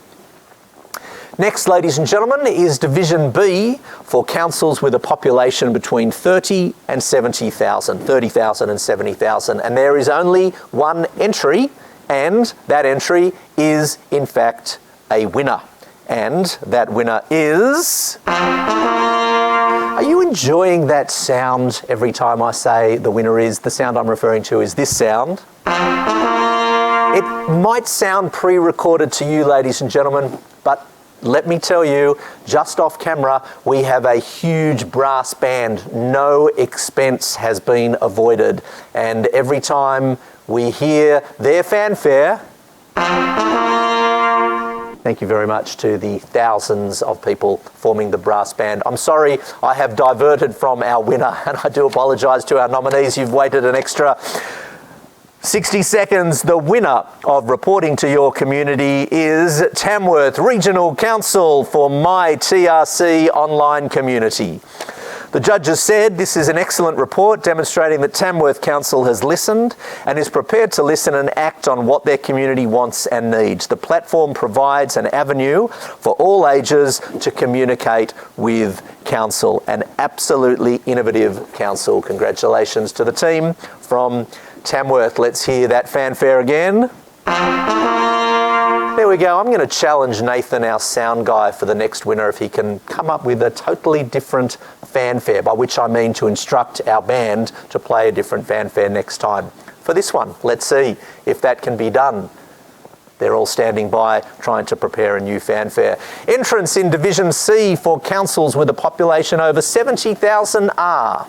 Next, ladies and gentlemen, is Division B for councils with a population between 30,000 and 70,000, 30,000 and 70,000, and there is only one entry, and that entry is, in fact, a winner. And that winner is... Are you enjoying that sound every time I say the winner is? The sound I'm referring to is this sound. It might sound pre-recorded to you, ladies and gentlemen, but let me tell you, just off camera, we have a huge brass band. No expense has been avoided. And every time we hear their fanfare, thank you very much to the thousands of people forming the brass band. I'm sorry I have diverted from our winner, and I do apologise to our nominees. You've waited an extra 60 seconds. The winner of Reporting to Your Community is Tamworth Regional Council for My TRC Online Community. The judges said this is an excellent report demonstrating that Tamworth Council has listened and is prepared to listen and act on what their community wants and needs. The platform provides an avenue for all ages to communicate with Council. An absolutely innovative council. Congratulations to the team from Tamworth. Let's hear that fanfare again. There we go. I'm going to challenge Nathan, our sound guy, for the next winner if he can come up with a totally different fanfare, by which I mean to instruct our band to play a different fanfare next time. For this one, let's see if that can be done. They're all standing by trying to prepare a new fanfare. Entrants in Division C for councils with a population over 70,000 are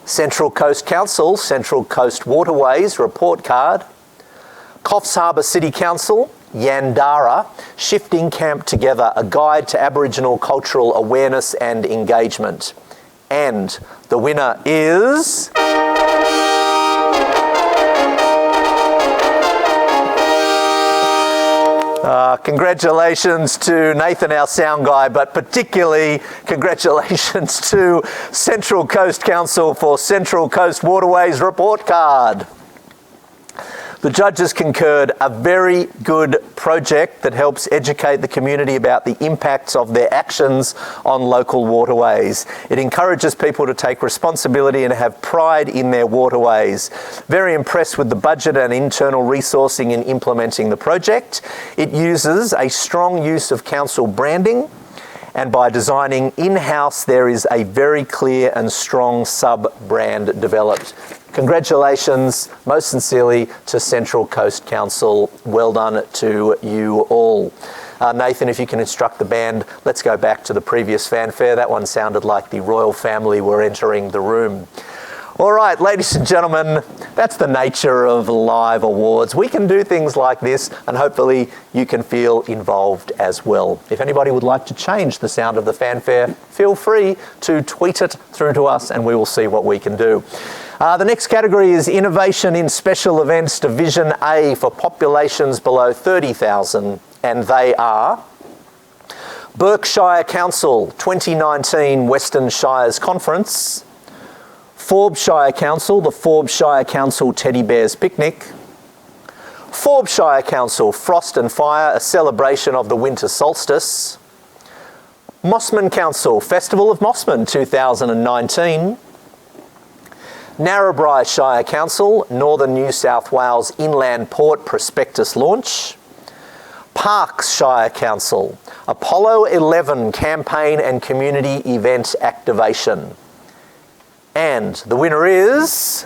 Central Coast Council, Central Coast Waterways Report Card; Coffs Harbour City Council, Yandara, Shifting Camp Together, a guide to Aboriginal cultural awareness and engagement. And the winner is... congratulations to Nathan, our sound guy, but particularly congratulations to Central Coast Council for Central Coast Waterways Report Card. The judges concurred a very good project that helps educate the community about the impacts of their actions on local waterways. It encourages people to take responsibility and have pride in their waterways. Very impressed with the budget and internal resourcing in implementing the project. It uses a strong use of council branding, and by designing in-house, there is a very clear and strong sub-brand developed. Congratulations, most sincerely, to Central Coast Council. Well done to you all. Nathan, if you can instruct the band, let's go back to the previous fanfare. That one sounded like the royal family were entering the room. All right, ladies and gentlemen, that's the nature of live awards. We can do things like this and hopefully you can feel involved as well. If anybody would like to change the sound of the fanfare, feel free to tweet it through to us and we will see what we can do. The next category is Innovation in Special Events Division A for populations below 30,000, and they are Berkshire Council 2019 Western Shires Conference, Forbeshire Council, the Forbeshire Council Teddy Bears Picnic, Forbeshire Council Frost and Fire, a celebration of the winter solstice, Mossman Council Festival of Mossman 2019, Narrabri Shire Council Northern New South Wales Inland Port Prospectus launch, Parks Shire Council Apollo 11 campaign and community event activation. And the winner is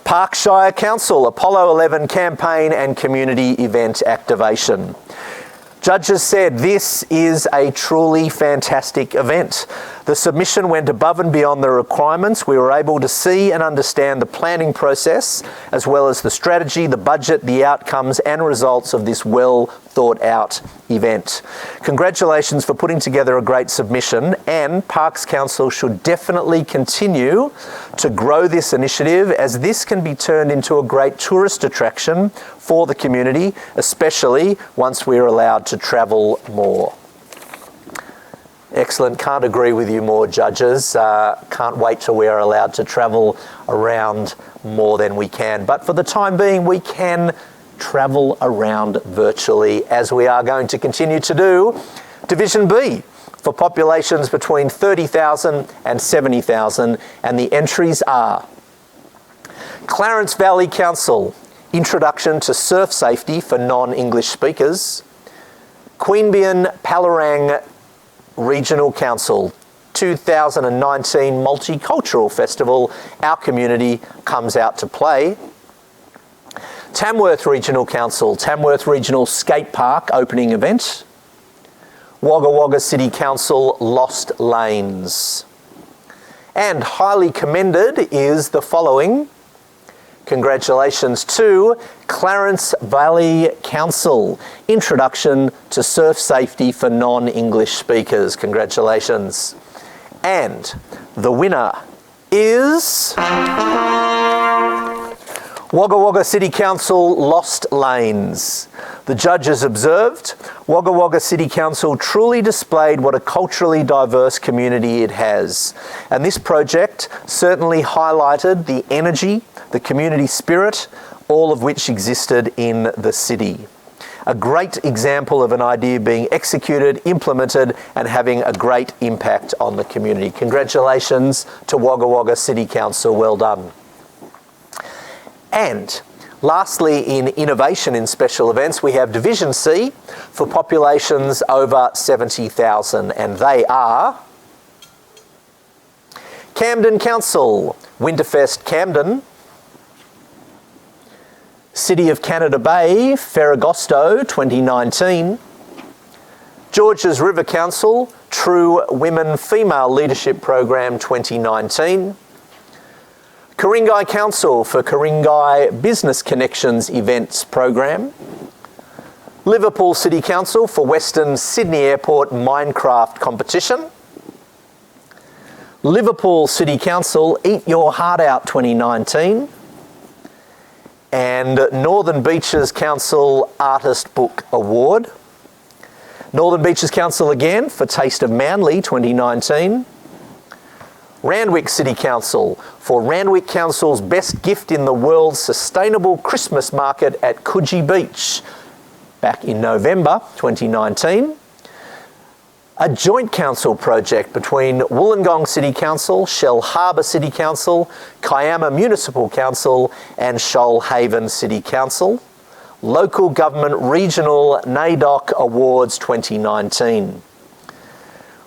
Parkshire Council, Apollo 11 campaign and community event activation. Judges said this is a truly fantastic event. The submission went above and beyond the requirements. We were able to see and understand the planning process, as well as the strategy, the budget, the outcomes and results of this well thought out event. Congratulations for putting together a great submission, and Parks Council should definitely continue to grow this initiative, as this can be turned into a great tourist attraction for the community, especially once we're allowed to travel more. Excellent. Can't agree with you more, judges. Can't wait till we are allowed to travel around more than we can. But for the time being, we can travel around virtually, as we are going to continue to do. Division B for populations between 30,000 and 70,000, and the entries are Clarence Valley Council, Introduction to Surf Safety for Non-English Speakers, Queanbeyan Palerang Regional Council 2019 Multicultural Festival, Our Community Comes Out to Play, Tamworth Regional Council, Tamworth Regional Skate Park opening event, Wagga Wagga City Council Lost Lanes. And highly commended is the following. Congratulations to Clarence Valley Council, Introduction to Surf Safety for Non-English Speakers. Congratulations. And the winner is Wagga Wagga City Council Lost Lanes. The judges observed, Wagga Wagga City Council truly displayed what a culturally diverse community it has. And this project certainly highlighted the energy, the community spirit, all of which existed in the city. A great example of an idea being executed, implemented, and having a great impact on the community. Congratulations to Wagga Wagga City Council, well done. And lastly, in Innovation in Special Events, we have Division C for populations over 70,000, and they are Camden Council, Winterfest Camden, City of Canada Bay, Ferragosto 2019, Georges River Council, True Women Female Leadership Program 2019, Ku-ring-gai Council for Ku-ring-gai Business Connections Events Program, Liverpool City Council for Western Sydney Airport Minecraft Competition, Liverpool City Council Eat Your Heart Out 2019, and Northern Beaches Council Artist Book Award, Northern Beaches Council again for Taste of Manly 2019, Randwick City Council for Randwick Council's Best Gift in the World Sustainable Christmas Market at Coogee Beach back in November 2019, a joint council project between Wollongong City Council, Shell Harbour City Council, Kiama Municipal Council and Shoalhaven City Council, Local Government Regional NAIDOC Awards 2019.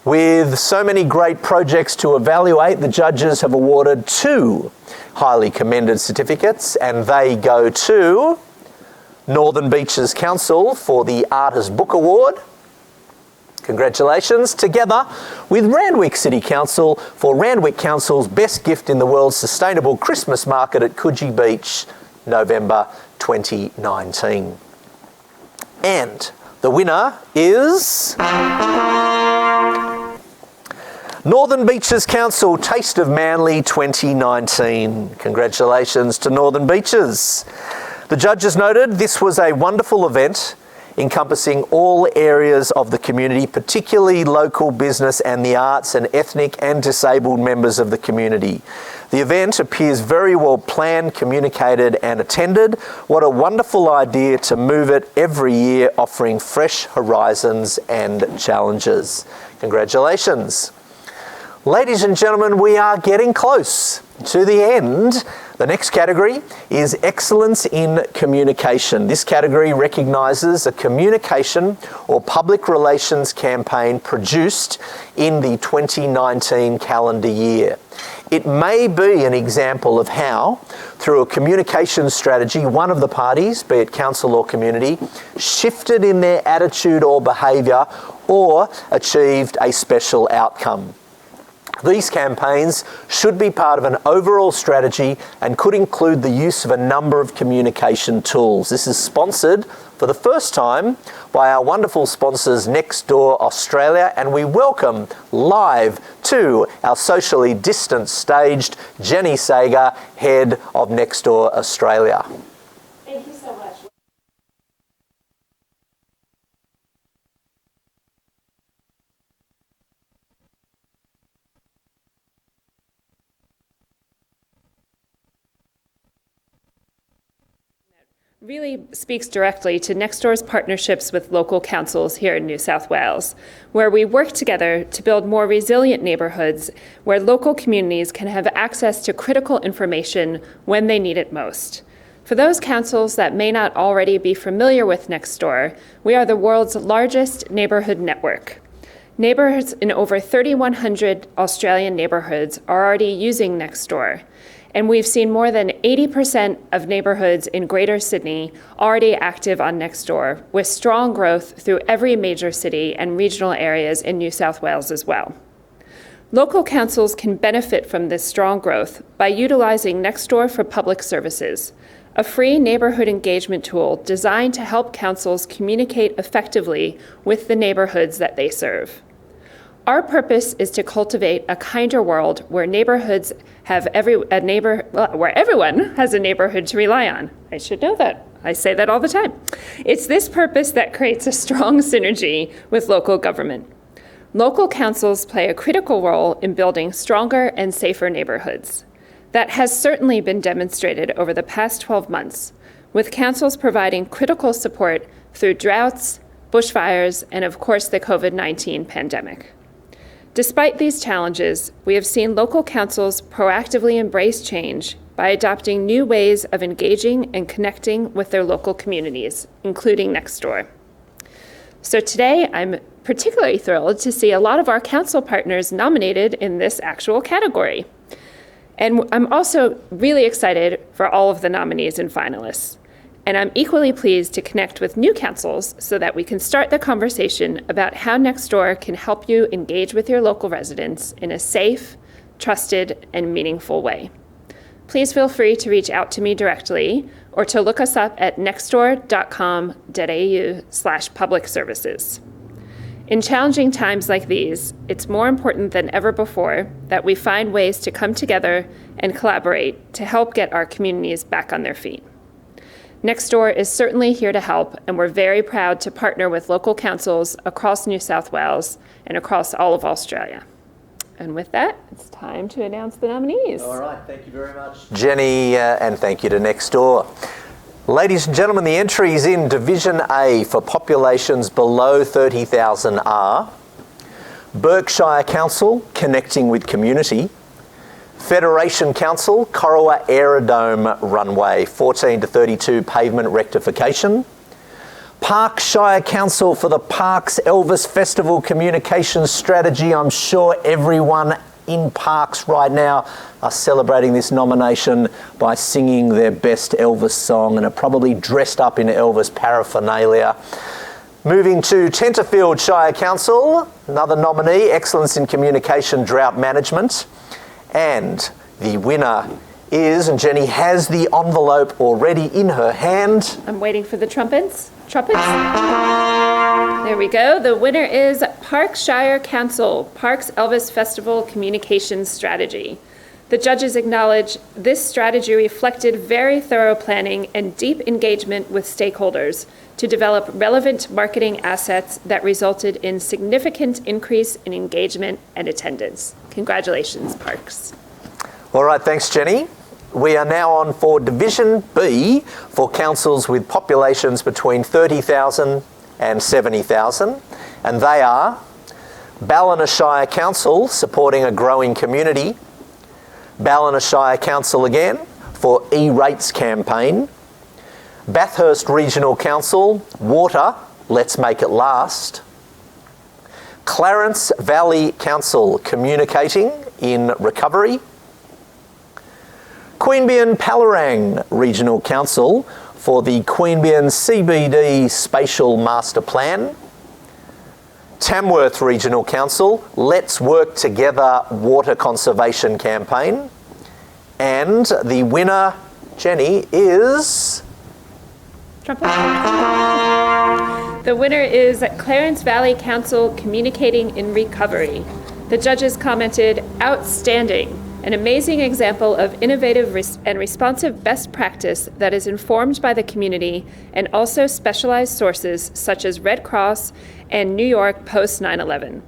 With so many great projects to evaluate, the judges have awarded 2 highly commended certificates, and they go to Northern Beaches Council for the Artist Book Award, Congratulations, together with Randwick City Council for Randwick Council's Best Gift in the World Sustainable Christmas Market at Coogee Beach, November 2019. And the winner is Northern Beaches Council Taste of Manly 2019. Congratulations to Northern Beaches. The judges noted this was a wonderful event encompassing all areas of the community, particularly local business and the arts and ethnic and disabled members of the community. The event appears very well planned, communicated and attended. What a wonderful idea to move it every year, offering fresh horizons and challenges. Congratulations. Ladies and gentlemen, we are getting close to the end. The next category is Excellence in Communication. This category recognises a communication or public relations campaign produced in the 2019 calendar year. It may be an example of how, through a communication strategy, one of the parties, be it council or community, shifted in their attitude or behaviour or achieved a special outcome. These campaigns should be part of an overall strategy and could include the use of a number of communication tools. This is sponsored for the first time by our wonderful sponsors Nextdoor Australia, and we welcome live to our socially distanced staged Jenny Sager, head of Nextdoor Australia. Thank you so much. Really speaks directly to Nextdoor's partnerships with local councils here in New South Wales, where we work together to build more resilient neighbourhoods where local communities can have access to critical information when they need it most. For those councils that may not already be familiar with Nextdoor, we are the world's largest neighbourhood network. Neighbourhoods in over 3,100 Australian neighbourhoods are already using Nextdoor. And we've seen more than 80% of neighbourhoods in Greater Sydney already active on Nextdoor, with strong growth through every major city and regional areas in New South Wales as well. Local councils can benefit from this strong growth by utilising Nextdoor for Public Services, a free neighbourhood engagement tool designed to help councils communicate effectively with the neighbourhoods that they serve. Our purpose is to cultivate a kinder world where neighborhoods have where everyone has a neighborhood to rely on. I should know that. I say that all the time. It's this purpose that creates a strong synergy with local government. Local councils play a critical role in building stronger and safer neighborhoods. That has certainly been demonstrated over the past 12 months, with councils providing critical support through droughts, bushfires, and of course the COVID-19 pandemic. Despite these challenges, we have seen local councils proactively embrace change by adopting new ways of engaging and connecting with their local communities, including Nextdoor. So today, I'm particularly thrilled to see a lot of our council partners nominated in this actual category. And I'm also really excited for all of the nominees and finalists. And I'm equally pleased to connect with new councils so that we can start the conversation about how Nextdoor can help you engage with your local residents in a safe, trusted, and meaningful way. Please feel free to reach out to me directly or to look us up at nextdoor.com.au/public services. In challenging times like these, it's more important than ever before that we find ways to come together and collaborate to help get our communities back on their feet. Nextdoor is certainly here to help, and we're very proud to partner with local councils across New South Wales and across all of Australia. And with that, it's time to announce the nominees. All right, thank you very much, Jenny, and thank you to Nextdoor. Ladies and gentlemen, the entries in Division A for populations below 30,000 are Berkshire Council, Connecting with Community; Federation Council, Corowa Aerodrome Runway, 14 to 32 pavement rectification; Parkshire Council for the Parks Elvis Festival Communications Strategy. I'm sure everyone in parks right now are celebrating this nomination by singing their best Elvis song and are probably dressed up in Elvis paraphernalia. Moving to Tenterfield Shire Council, another nominee, Excellence in Communication Drought Management. And the winner is, and Jenny has the envelope already in her hand. I'm waiting for the trumpets. There we go. The winner is Parks Shire Council, Parks Elvis Festival Communications Strategy. The judges acknowledge this strategy reflected very thorough planning and deep engagement with stakeholders to develop relevant marketing assets that resulted in significant increase in engagement and attendance. Congratulations, Parks. All right, thanks, Jenny. We are now on for Division B for councils with populations between 30,000 and 70,000, and they are Ballina Shire Council, supporting a growing community, Ballina Shire Council again for E-Rates campaign, Bathurst Regional Council, Water, Let's Make It Last, Clarence Valley Council, Communicating in Recovery, Queanbeyan Palorang Regional Council for the Queanbeyan CBD Spatial Master Plan, Tamworth Regional Council, Let's Work Together Water Conservation Campaign, and the winner, Jenny, is... The winner is Clarence Valley Council Communicating in Recovery. The judges commented, outstanding, an amazing example of innovative and responsive best practice that is informed by the community and also specialized sources such as Red Cross and New York post 9/11.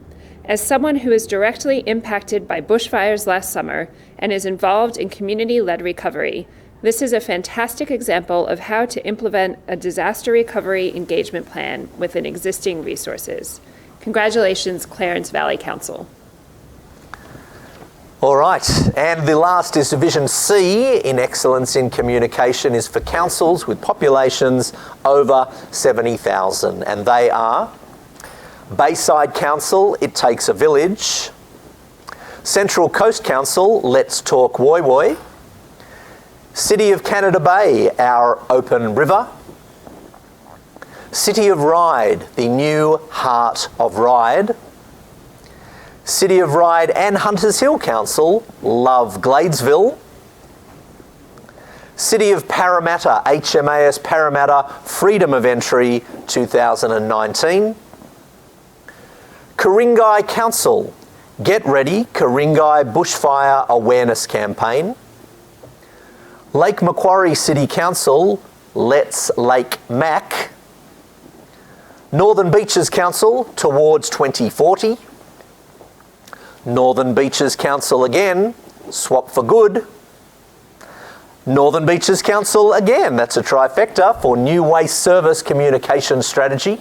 As someone who is directly impacted by bushfires last summer and is involved in community-led recovery, this is a fantastic example of how to implement a disaster recovery engagement plan within existing resources. Congratulations, Clarence Valley Council. All right, and the last is Division C in Excellence in Communication is for councils with populations over 70,000, and they are Bayside Council, It Takes a Village, Central Coast Council, Let's Talk Woy Woy, City of Canada Bay, Our Open River, City of Ryde, the new Heart of Ryde, City of Ryde and Hunters Hill Council, Love Gladesville, City of Parramatta, HMAS Parramatta, Freedom of Entry 2019, Ku-ring-gai Council, Get Ready, Ku-ring-gai Bushfire Awareness Campaign, Lake Macquarie City Council, Let's Lake Mac, Northern Beaches Council, Towards 2040, Northern Beaches Council again, Swap for Good, Northern Beaches Council again, that's a trifecta for New Waste Service Communication Strategy,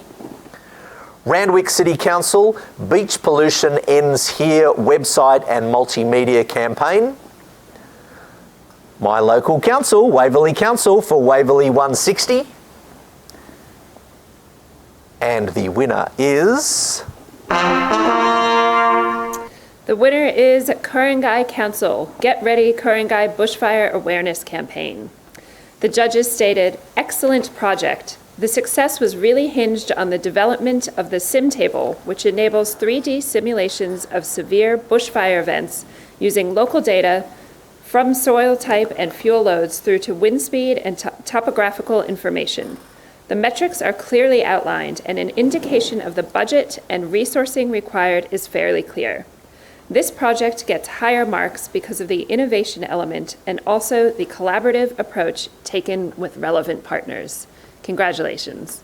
Randwick City Council, Beach Pollution Ends Here website and multimedia campaign, my local council, Waverley Council for Waverley 160, and the winner is... The winner is Ku-ring-gai Council, Get Ready Ku-ring-gai Bushfire Awareness Campaign. The judges stated, excellent project. The success was really hinged on the development of the sim table, which enables 3D simulations of severe bushfire events using local data from soil type and fuel loads through to wind speed and topographical information. The metrics are clearly outlined and an indication of the budget and resourcing required is fairly clear. This project gets higher marks because of the innovation element and also the collaborative approach taken with relevant partners. Congratulations.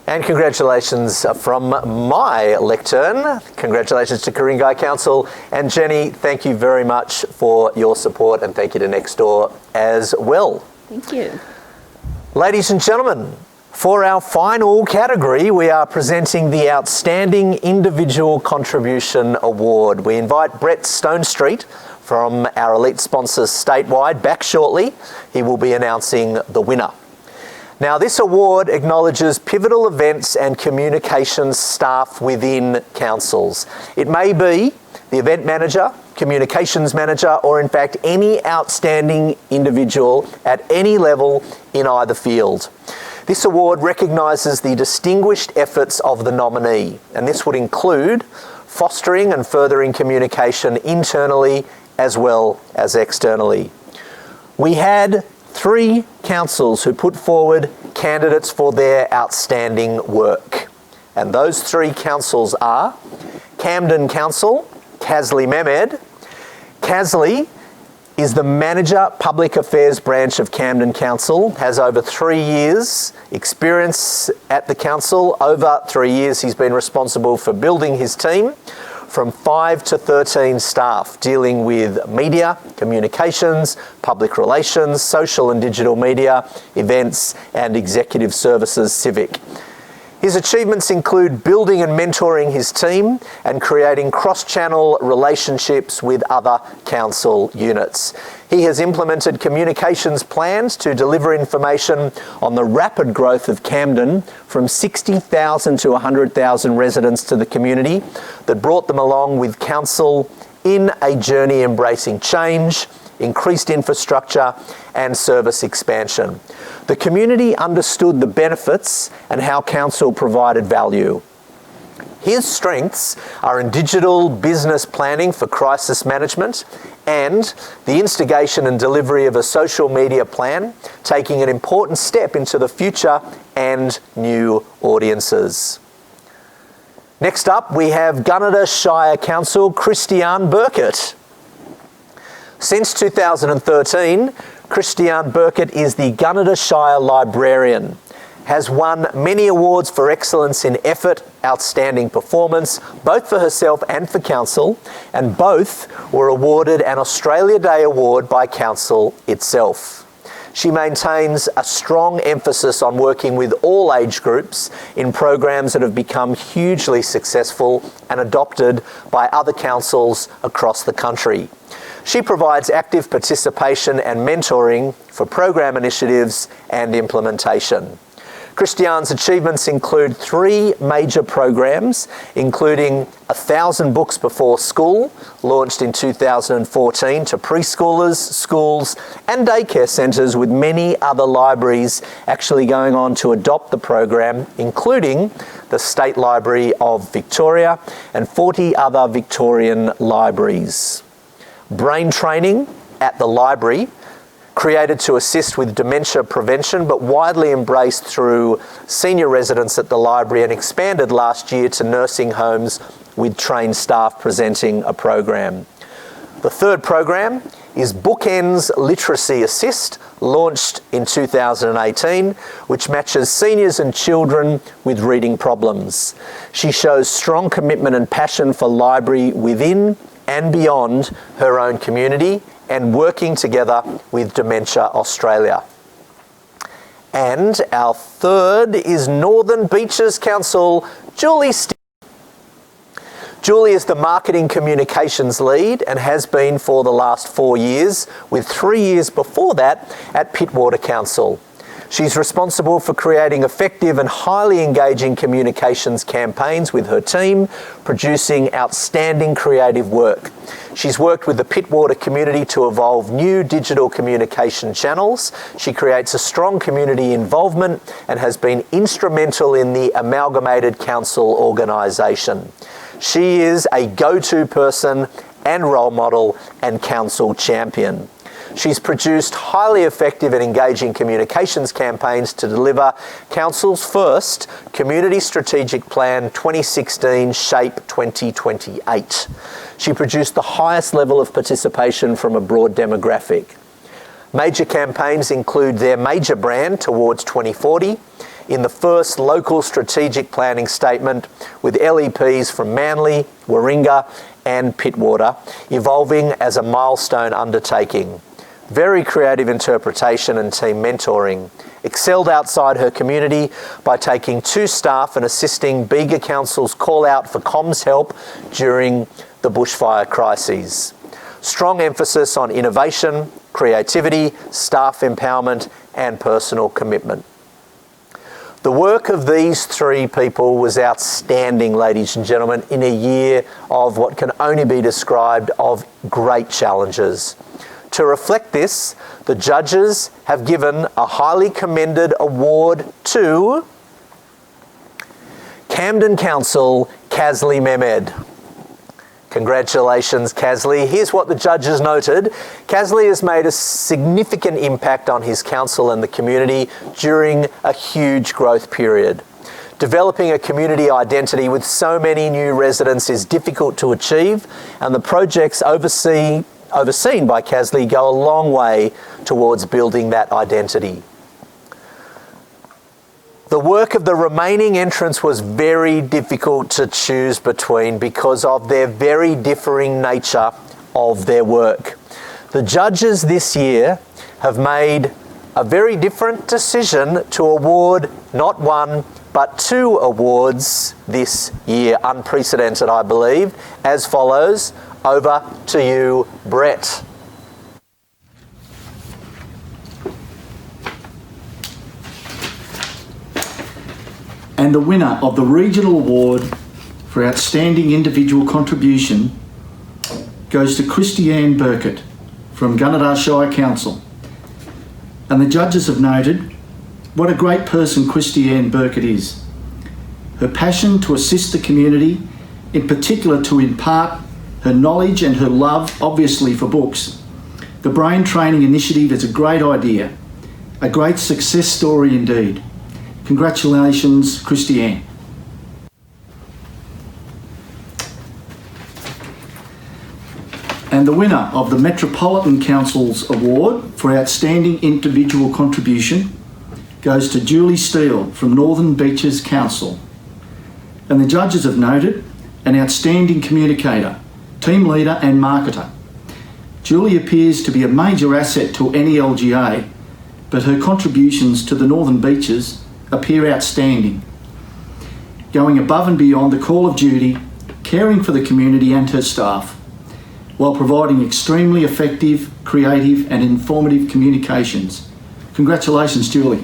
And congratulations from my lectern. Congratulations to Ku-ring-gai Council. And Jenny, thank you very much for your support, and thank you to Nextdoor as well. Thank you. Ladies and gentlemen, for our final category, we are presenting the Outstanding Individual Contribution Award. We invite Brett Stonestreet from our elite sponsors statewide back shortly. He will be announcing the winner. Now, this award acknowledges pivotal events and communications staff within councils. It may be the event manager, communications manager, or in fact any outstanding individual at any level in either field. This award recognises the distinguished efforts of the nominee, and this would include fostering and furthering communication internally as well as externally. We had 3 councils who put forward candidates for their outstanding work. And those 3 councils are Camden Council, Kazli Mehmed. Kazli is the Manager Public Affairs branch of Camden Council, has over 3 years experience at the council. Over 3 years he's been responsible for building his team from 5 to 13 staff, dealing with media, communications, public relations, social and digital media, events and executive services civic. His achievements include building and mentoring his team and creating cross-channel relationships with other council units. He has implemented communications plans to deliver information on the rapid growth of Camden from 60,000 to 100,000 residents to the community that brought them along with council in a journey embracing change, increased infrastructure and service expansion. The community understood the benefits and how council provided value. His strengths are in digital business planning for crisis management and the instigation and delivery of a social media plan, taking an important step into the future and new audiences. Next up, we have Gunnedah Shire Council, Christiane Burkett. Since 2013, Christiane Burkett is the Gunnedah Shire Librarian, has won many awards for excellence in effort, outstanding performance, both for herself and for council, and both were awarded an Australia Day Award by council itself. She maintains a strong emphasis on working with all age groups in programs that have become hugely successful and adopted by other councils across the country. She provides active participation and mentoring for program initiatives and implementation. Christiane's achievements include 3 major programs, including 1,000 Books Before School, launched in 2014 to preschoolers, schools and daycare centres, with many other libraries actually going on to adopt the program, including the State Library of Victoria and 40 other Victorian libraries. Brain training at the library, created to assist with dementia prevention but widely embraced through senior residents at the library and expanded last year to nursing homes with trained staff presenting a program. The third program is Bookends Literacy Assist, launched in 2018, which matches seniors and children with reading problems. She shows strong commitment and passion for library within and beyond her own community and working together with Dementia Australia. And our third is Northern Beaches Council, Julie Still. Julie is the Marketing Communications Lead and has been for the last 4 years, with 3 years before that at Pittwater Council. She's responsible for creating effective and highly engaging communications campaigns with her team, producing outstanding creative work. She's worked with the Pittwater community to evolve new digital communication channels. She creates a strong community involvement and has been instrumental in the Amalgamated Council organisation. She is a go-to person and role model and council champion. She's produced highly effective and engaging communications campaigns to deliver Council's first Community Strategic Plan 2016 Shape 2028. She produced the highest level of participation from a broad demographic. Major campaigns include their major brand towards 2040, in the first local strategic planning statement with LEPs from Manly, Warringah and Pittwater, evolving as a milestone undertaking. Very creative interpretation and team mentoring. Excelled outside her community by taking 2 staff and assisting Bega Council's call out for comms help during the bushfire crises. Strong emphasis on innovation, creativity, staff empowerment and personal commitment. The work of these 3 people was outstanding, ladies and gentlemen, in a year of what can only be described of great challenges. To reflect this, the judges have given a highly commended award to Camden Council, Kazli Mehmed. Congratulations, Kazli. Here's what the judges noted. Kazli has made a significant impact on his council and the community during a huge growth period. Developing a community identity with so many new residents is difficult to achieve, and the projects overseen by Kazli go a long way towards building that identity. The work of the remaining entrants was very difficult to choose between because of their very differing nature of their work. The judges this year have made a very different decision to award not one but 2 awards this year, unprecedented I believe, as follows. Over to you, Brett. And the winner of the Regional Award for Outstanding Individual Contribution goes to Christiane Burkett from Gunnedah Shire Council. And the judges have noted what a great person Christiane Burkett is. Her passion to assist the community, in particular to impart her knowledge and her love, obviously, for books. The Brain Training Initiative is a great idea, a great success story indeed. Congratulations, Christiane. And the winner of the Metropolitan Council's Award for Outstanding Individual Contribution goes to Julie Steele from Northern Beaches Council. And the judges have noted an outstanding communicator, team leader and marketer. Julie appears to be a major asset to any LGA, but her contributions to the Northern Beaches appear outstanding, going above and beyond the call of duty, caring for the community and her staff, while providing extremely effective, creative and informative communications. Congratulations, Julie.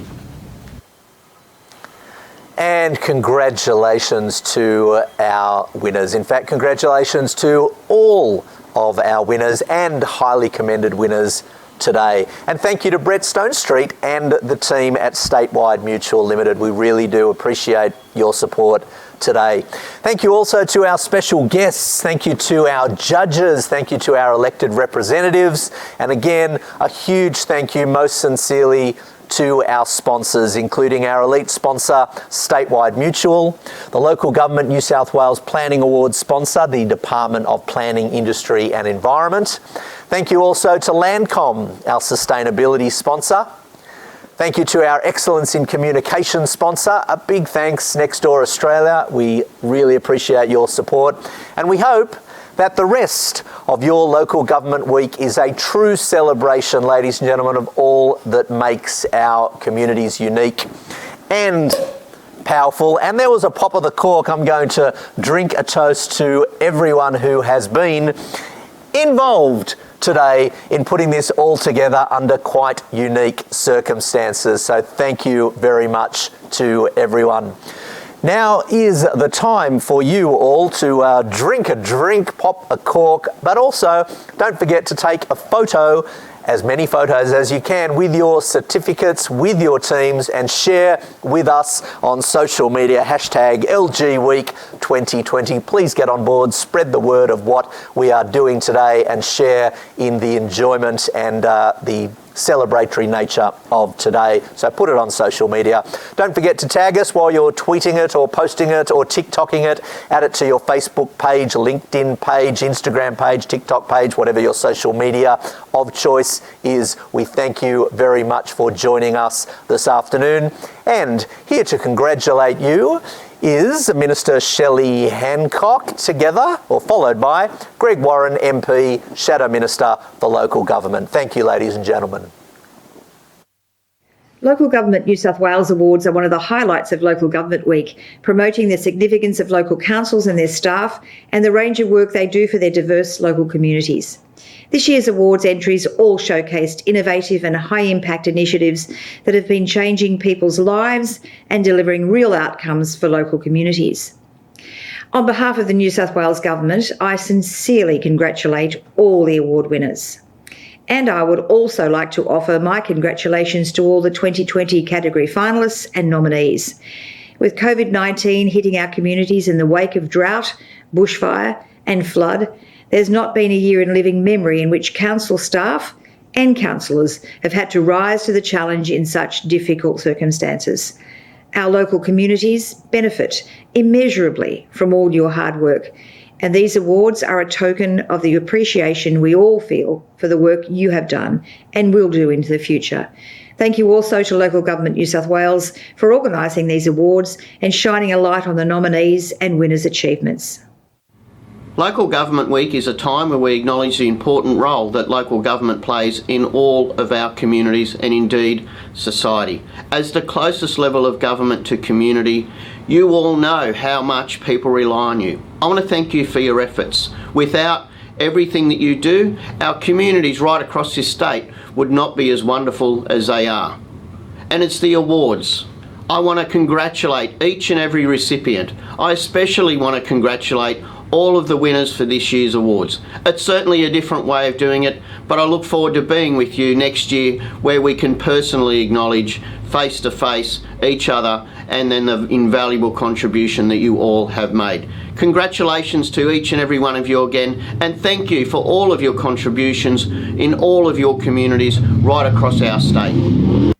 And congratulations to our winners. In fact, congratulations to all of our winners and highly commended winners today. And thank you to Brett Stonestreet and the team at Statewide Mutual Limited. We really do appreciate your support today. Thank you also to our special guests. Thank you to our judges. Thank you to our elected representatives. And again, a huge thank you most sincerely to our sponsors, including our elite sponsor, Statewide Mutual, the Local Government New South Wales Planning Awards sponsor, the Department of Planning, Industry and Environment. Thank you also to Landcom, our sustainability sponsor. Thank you to our Excellence in Communication sponsor. A big thanks, Nextdoor Australia. We really appreciate your support, and we hope that the rest of your local government week is a true celebration, ladies and gentlemen, of all that makes our communities unique and powerful. And there was a pop of the cork. I'm going to drink a toast to everyone who has been involved today in putting this all together under quite unique circumstances. So thank you very much to everyone. Now is the time for you all to drink a drink, pop a cork, but also don't forget to take a photo, as many photos as you can, with your certificates, with your teams, and share with us on social media, hashtag LG Week 2020. Please get on board, spread the word of what we are doing today, and share in the enjoyment and the celebratory nature of today. So put it on social media. Don't forget to tag us while you're tweeting it or posting it or TikToking it. Add it to your Facebook page, LinkedIn page, Instagram page, TikTok page, whatever your social media of choice is. We thank you very much for joining us this afternoon. And here to congratulate you is Minister Shelley Hancock, followed by Greg Warren MP, Shadow Minister for Local Government. Thank you, ladies and gentlemen. Local Government New South Wales Awards are one of the highlights of Local Government Week, promoting the significance of local councils and their staff and the range of work they do for their diverse local communities. This year's awards entries all showcased innovative and high-impact initiatives that have been changing people's lives and delivering real outcomes for local communities. On behalf of the New South Wales Government, I sincerely congratulate all the award winners. And I would also like to offer my congratulations to all the 2020 category finalists and nominees. With COVID-19 hitting our communities in the wake of drought, bushfire and flood, there's not been a year in living memory in which council staff and councillors have had to rise to the challenge in such difficult circumstances. Our local communities benefit immeasurably from all your hard work, and these awards are a token of the appreciation we all feel for the work you have done and will do into the future. Thank you also to Local Government New South Wales for organising these awards and shining a light on the nominees and winners' achievements. Local Government Week is a time where we acknowledge the important role that local government plays in all of our communities and indeed society. As the closest level of government to community, you all know how much people rely on you. I want to thank you for your efforts. Without everything that you do, our communities right across this state would not be as wonderful as they are. And it's the awards. I want to congratulate each and every recipient. I especially want to congratulate all of the winners for this year's awards. It's certainly a different way of doing it, but I look forward to being with you next year where we can personally acknowledge face to face each other and then the invaluable contribution that you all have made. Congratulations to each and every one of you again, and thank you for all of your contributions in all of your communities right across our state.